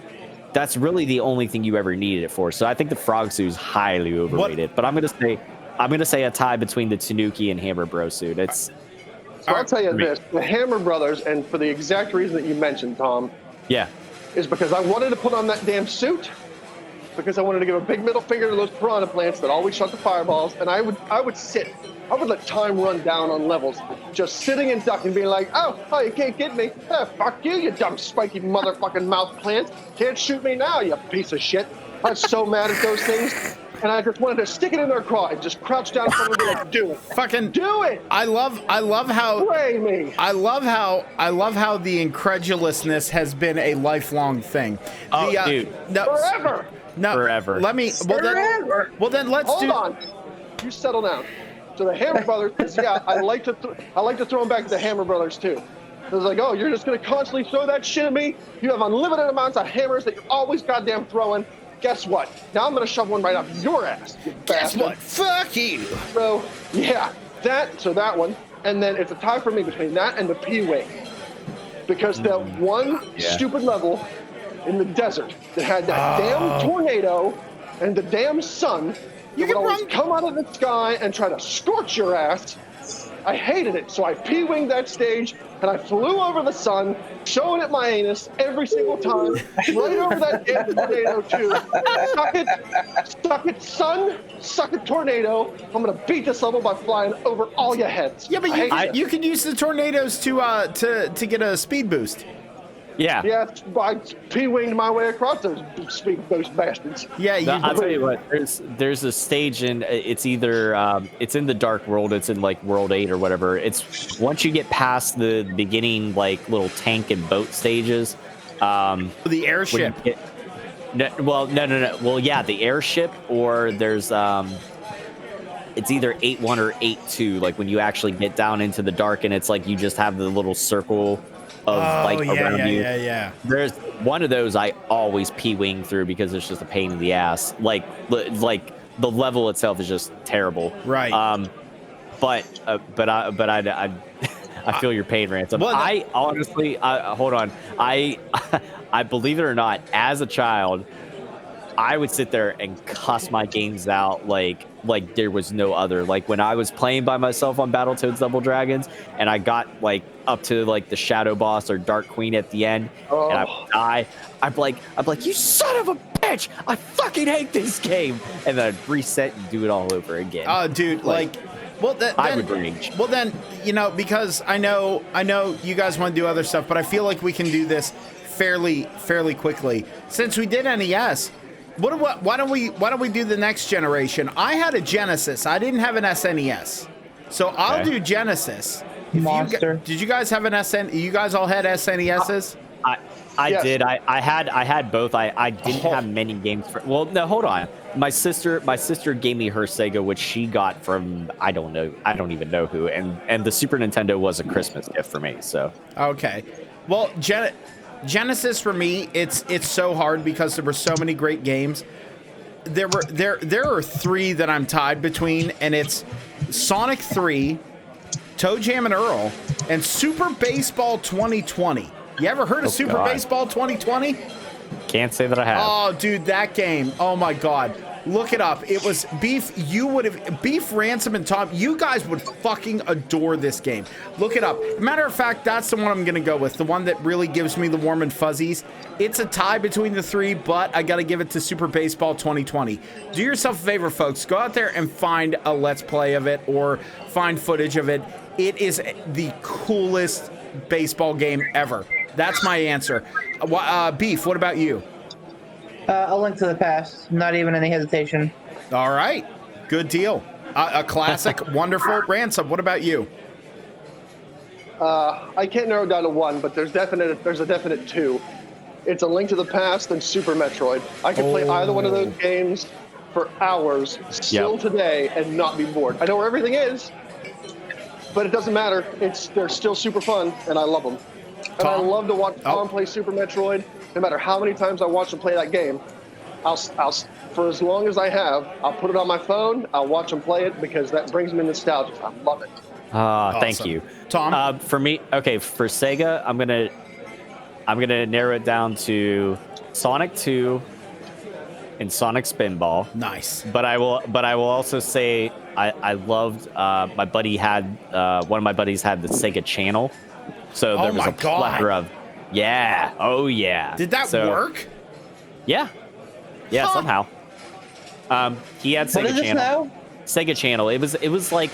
that's really the only thing you ever needed it for. So I think the frog suit is highly overrated. But I'm gonna say a tie between the Tanuki and Hammer Bro suit. I'll tell you this: the Hammer Brothers, and for the exact reason that you mentioned, Tom. Yeah. Is because I wanted to put on that damn suit, because I wanted to give a big middle finger to those piranha plants that always shot the fireballs, and I would let time run down on levels, just sitting and ducking, being like, oh, you can't get me. Fuck you dumb spiky motherfucking mouth plant. Can't shoot me now, you piece of shit. I was so mad at those things, and I just wanted to stick it in their craw and just crouch down in front of them and be like, do it. Fucking do it. I love how Pray me. I love how the incredulousness has been a lifelong thing. Dude. No, forever. No, forever. Let me. Well then, let's Hold on. You settle down. So the Hammer Brothers, I like to throw them back to the Hammer Brothers too. It was like, oh, you're just gonna constantly throw that shit at me? You have unlimited amounts of hammers that you're always goddamn throwing. Guess what? Now I'm gonna shove one right up your ass. You Guess bastard. what? Fuck you. So yeah, that one, and then it's a tie for me between that and the P-Wing, because that one stupid level in the desert that had that damn tornado and the damn sun. You would always come out of the sky and try to scorch your ass. I hated it, so I P-winged that stage, and I flew over the sun, showing it my anus every single time, right over that damn tornado, too. Suck it, sun, suck it, tornado. I'm going to beat this level by flying over all your heads. Yeah, but you can use the tornadoes to get a speed boost. Yeah. Yeah, I P-winged my way across those bastards. Yeah, I'll tell you what. There's a stage in it's either it's in the Dark World. It's in like World 8 or whatever. It's once you get past the beginning like little tank and boat stages. The airship. No. Well, yeah, the airship, or there's it's either 8-1 or 8-2. Like when you actually get down into the dark and it's like you just have the little circle of around you. Yeah. There's one of those I always P-wing through because it's just a pain in the ass. Like the level itself is just terrible. Right. But I feel your pain, Ransom. Well, I honestly, hold on. I believe it or not, as a child, I would sit there and cuss my games out like there was no other. Like when I was playing by myself on Battletoads Double Dragons and I got like up to like the Shadow Boss or Dark Queen at the end and I would die, I'm like, you son of a bitch! I fucking hate this game! And then I'd reset and do it all over again. Oh, dude, I would rage. Well, then, because I know you guys want to do other stuff, but I feel like we can do this fairly quickly. Since we did NES, why don't we do the next generation? I had a Genesis. I didn't have an SNES. So I'll do Genesis. Monster. Did you guys have an SN? You guys all had SNESs? I did. I had both. I didn't have many games. Well, no, hold on. My sister gave me her Sega, which she got from I don't even know who. And the Super Nintendo was a Christmas gift for me. So okay. Well, Genesis for me, it's so hard because there were so many great games. There are three that I'm tied between, and it's Sonic 3, Toe Jam and Earl, and Super Baseball 2020. You ever heard of Super Baseball 2020? Can't say that I have. Oh, dude, that game. Oh my God. Look it up. It was Beef. Beef, Ransom, and Tom. You guys would fucking adore this game. Look it up. Matter of fact, that's the one I'm going to go with. The one that really gives me the warm and fuzzies. It's a tie between the three, but I got to give it to Super Baseball 2020. Do yourself a favor, folks. Go out there and find a Let's Play of it or find footage of it. It is the coolest baseball game ever. That's my answer. Beef, what about you? A Link to the Past. Not even any hesitation. All right. Good deal. A classic. Wonderful. Ransom, what about you? I can't narrow down to one, but there's a definite two. It's A Link to the Past and Super Metroid. I could play either one of those games for hours still today and not be bored. I know where everything is, but it doesn't matter. They're still super fun, and I love them. And I love to watch Tom play Super Metroid. No matter how many times I watch him play that game, I'll for as long as I have, I'll put it on my phone. I'll watch him play it because that brings me nostalgia. I love it. Awesome. Thank you, Tom. For me, okay, for Sega, I'm gonna narrow it down to Sonic 2 and Sonic Spinball. Nice. But I will also say I loved one of my buddies had the Sega Channel. So there was a plethora of oh yeah. Did that work? Yeah. Yeah, somehow. He had Sega Channel. Sega Channel. It was like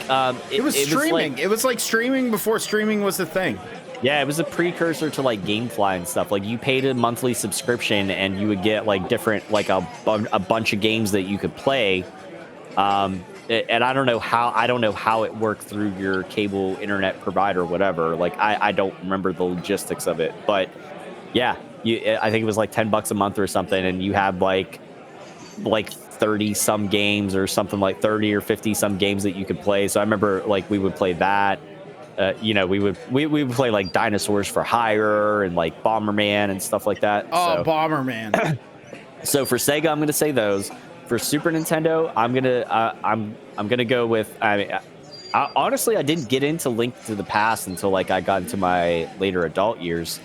it was streaming. It was like streaming before streaming was a thing. Yeah, it was a precursor to like GameFly and stuff. Like you paid a monthly subscription and you would get like different like a bunch of games that you could play. And I don't know how it worked through your cable internet provider or whatever. Like I don't remember the logistics of it, but yeah, I think it was like $10 a month or something, and you had like 30 some games or something, like 30 or 50 some games that you could play. So I remember like we would play that. We would play like Dinosaurs for Hire and like Bomberman and stuff like that. Oh, Bomberman. So for Sega, I'm gonna say those. For Super Nintendo, I'm gonna go with. Honestly, I didn't get into Link to the Past until like I got into my later adult years.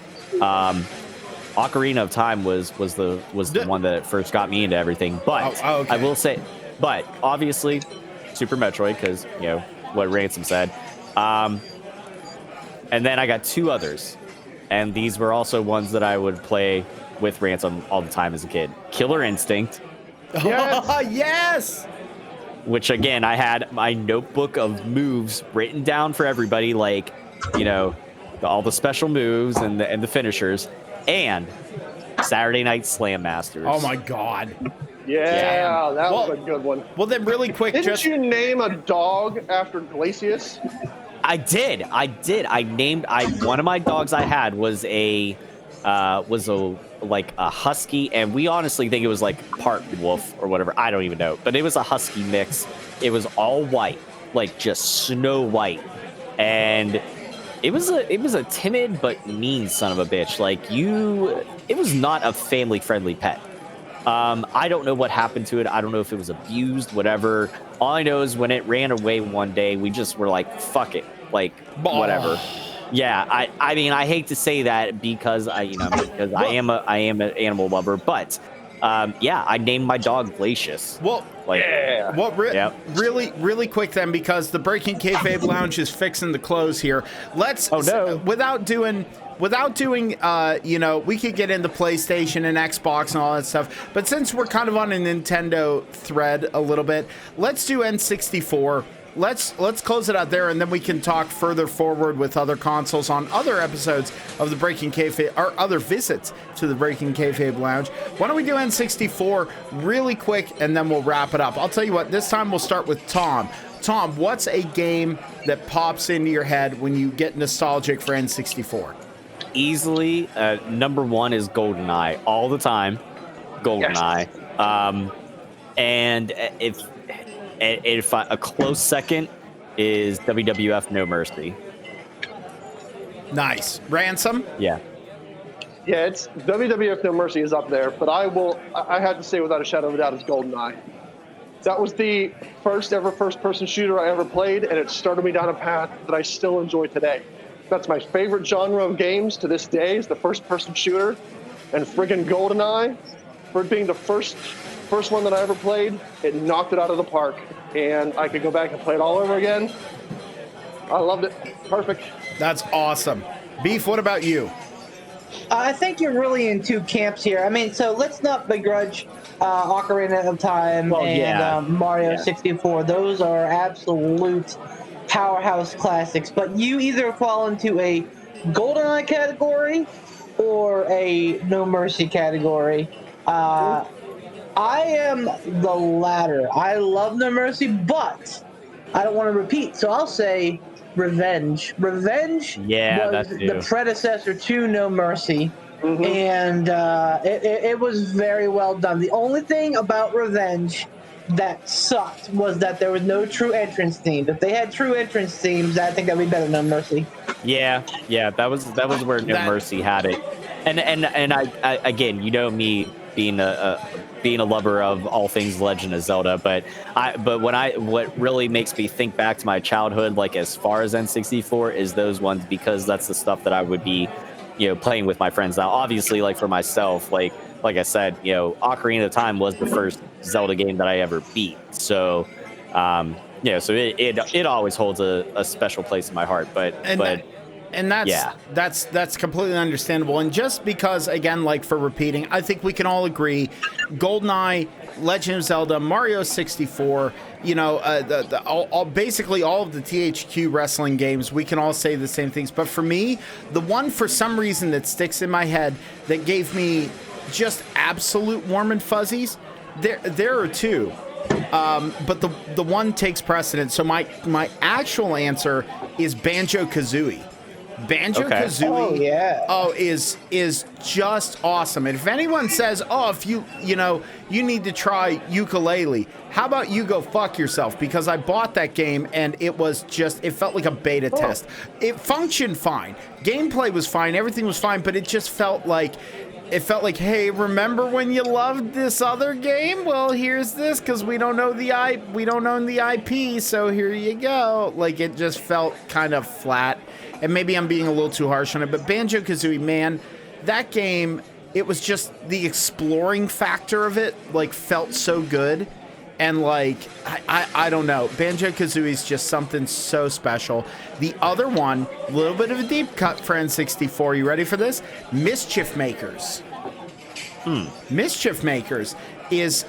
Ocarina of Time was the one that first got me into everything. But okay. I will say, but obviously, Super Metroid, because what Ransom said. And then I got two others, and these were also ones that I would play with Ransom all the time as a kid. Killer Instinct. Yes. Yes. Which again, I had my notebook of moves written down for everybody, like, all the special moves and the finishers, and Saturday Night Slam Masters. Oh my God. Yeah, that was a good one. Well, then really quick, Didn't you name a dog after Glacius? I did. One of my dogs I had was a husky, and we honestly think it was like part wolf or whatever. I don't even know, but it was a husky mix. It was all white, like just snow white, and it was a timid but mean son of a bitch. It was not a family friendly pet. I don't know what happened to it. I don't know if it was abused, whatever. All I know is when it ran away one day, we just were like, fuck it, like whatever. Yeah, I mean, I hate to say that because I am an animal lover, but I named my dog Glacius. Really quick then, because the Breaking Kayfabe Lounge is fixing to close here. Let's without doing we could get into PlayStation and Xbox and all that stuff, but since we're kind of on a Nintendo thread a little bit, let's do N64. Let's close it out there, and then we can talk further forward with other consoles on other episodes of the Breaking Kayfabe, or other visits to the Breaking Kayfabe Lounge. Why don't we do N64 really quick, and then we'll wrap it up. I'll tell you what, this time we'll start with Tom. Tom, what's a game that pops into your head when you get nostalgic for N64? Easily, number one is GoldenEye, all the time. GoldenEye. Yes. And if a close second is WWF No Mercy. Nice. Ransom? Yeah. Yeah, it's WWF No Mercy is up there, but I had to say without a shadow of a doubt it's GoldenEye. That was the first ever first-person shooter I ever played, and it started me down a path that I still enjoy today. That's my favorite genre of games to this day, is the first-person shooter, and friggin' GoldenEye, for it being the first one that I ever played, it knocked it out of the park, and I could go back and play it all over again. I loved it. Perfect. That's awesome. Beef, what about you? I think you're really in two camps here. I mean, so let's not begrudge Ocarina of Time and Mario 64. Those are absolute powerhouse classics, but you either fall into a GoldenEye category or a No Mercy category. I am the latter. I love No Mercy, but I don't want to repeat, so I'll say Revenge. Revenge was the predecessor to No Mercy, and it was very well done. The only thing about Revenge that sucked was that there was no true entrance theme. If they had true entrance themes, I think that would be better than No Mercy. Yeah, that was where No Mercy had it. And I again, me being a lover of all things Legend of Zelda, but what really makes me think back to my childhood, like as far as N64, is those ones, because that's the stuff that I would be, playing with my friends. Now, obviously, like for myself, like I said, Ocarina of Time was the first Zelda game that I ever beat. So, so it always holds a special place in my heart. And that's completely understandable. And just because, again, like for repeating, I think we can all agree, GoldenEye, Legend of Zelda, Mario 64, basically all of the THQ wrestling games, we can all say the same things. But for me, the one for some reason that sticks in my head that gave me just absolute warm and fuzzies, there are two. But the one takes precedence. So my actual answer is Banjo-Kazooie. Banjo-Kazooie Oh, yeah. is just awesome. And if anyone says, oh, if you need to try ukulele, how about you go fuck yourself? Because I bought that game and it felt like a beta test. It functioned fine. Gameplay was fine. Everything was fine, but it just felt like, hey, remember when you loved this other game? Well, here's this because we don't own the IP, so here you go. Like, it just felt kind of flat. And maybe I'm being a little too harsh on it, but Banjo-Kazooie, man, that game, it was just the exploring factor of it, like, felt so good. And, like, I don't know. Banjo-Kazooie is just something so special. The other one, a little bit of a deep cut for N64. You ready for this? Mischief Makers. Mischief Makers is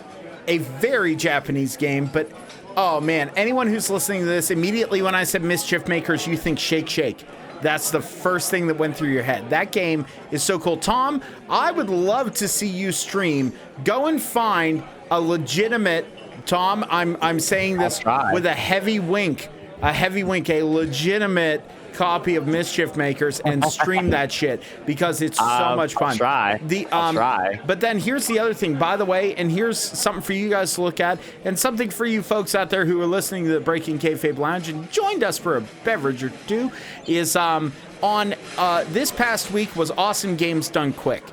a very Japanese game, but, oh, man, anyone who's listening to this, immediately when I said Mischief Makers, you think Shake Shake. That's the first thing that went through your head. That game is so cool. Tom, I would love to see you stream. Go and find a legitimate, Tom, I'm saying this with a heavy wink, a legitimate copy of Mischief Makers and stream that shit because it's so much fun. I'll try. But then here's the other thing, by the way, and here's something for you guys to look at and something for you folks out there who are listening to the Breaking Kayfabe Lounge and joined us for a beverage or two is on this past week was Awesome Games Done Quick.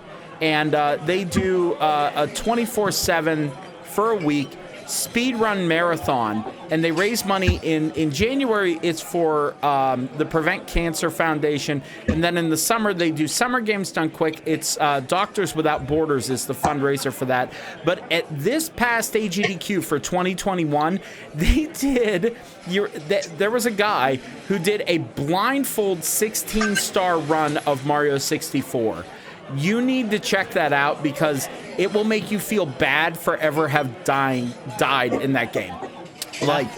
And they do a 24/7 for a week speedrun marathon, and they raise money in January. It's for the Prevent Cancer Foundation, and then in the summer they do Summer Games Done Quick. It's Doctors Without Borders is the fundraiser for that. But at this past AGDQ for 2021, they did there was a guy who did a blindfold 16-star run of Mario 64. You need to check that out because it will make you feel bad for ever have died in that game. Like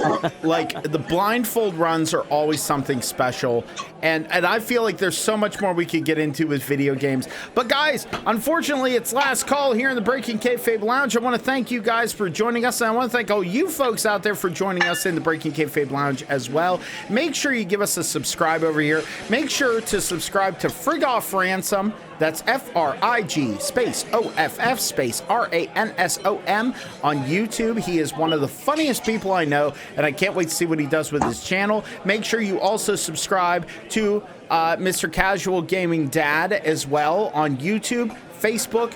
the blindfold runs are always something special, and I feel like there's so much more we could get into with video games. But guys, unfortunately, it's last call here in the Breaking Kayfabe Lounge. I want to thank you guys for joining us, and I want to thank all you folks out there for joining us in the Breaking Kayfabe Lounge as well. Make sure you give us a subscribe over here. Make sure to subscribe to Frig Off Ransom. That's FRIG space OFF space RANSOM on YouTube. He is one of the funniest people I know, and I can't wait to see what he does with his channel. Make sure you also subscribe to Mr. Casual Gaming Dad as well on YouTube, Facebook,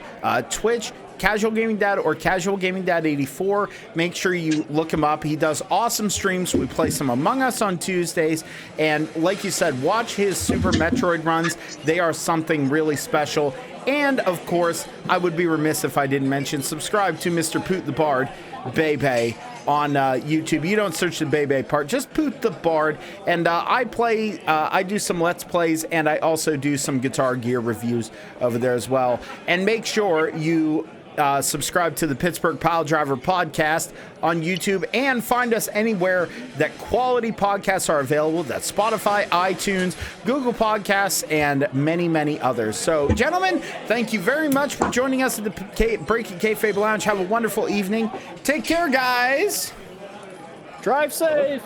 Twitch, Casual Gaming Dad or Casual Gaming Dad 84. Make sure you look him up. He does awesome streams. We play some Among Us on Tuesdays. And like you said, watch his Super Metroid runs. They are something really special. And of course, I would be remiss if I didn't mention, subscribe to Mr. Poot the Bard, Bebe, on YouTube. You don't search the Bebe part, just Poot the Bard. And I do some Let's Plays, and I also do some Guitar Gear reviews over there as well. And make sure you subscribe to the Pittsburgh Piledriver podcast on YouTube and find us anywhere that quality podcasts are available. That's Spotify, iTunes, Google Podcasts, and many, many others. So, gentlemen, thank you very much for joining us at the Breaking Kayfabe Lounge. Have a wonderful evening. Take care, guys. Drive safe.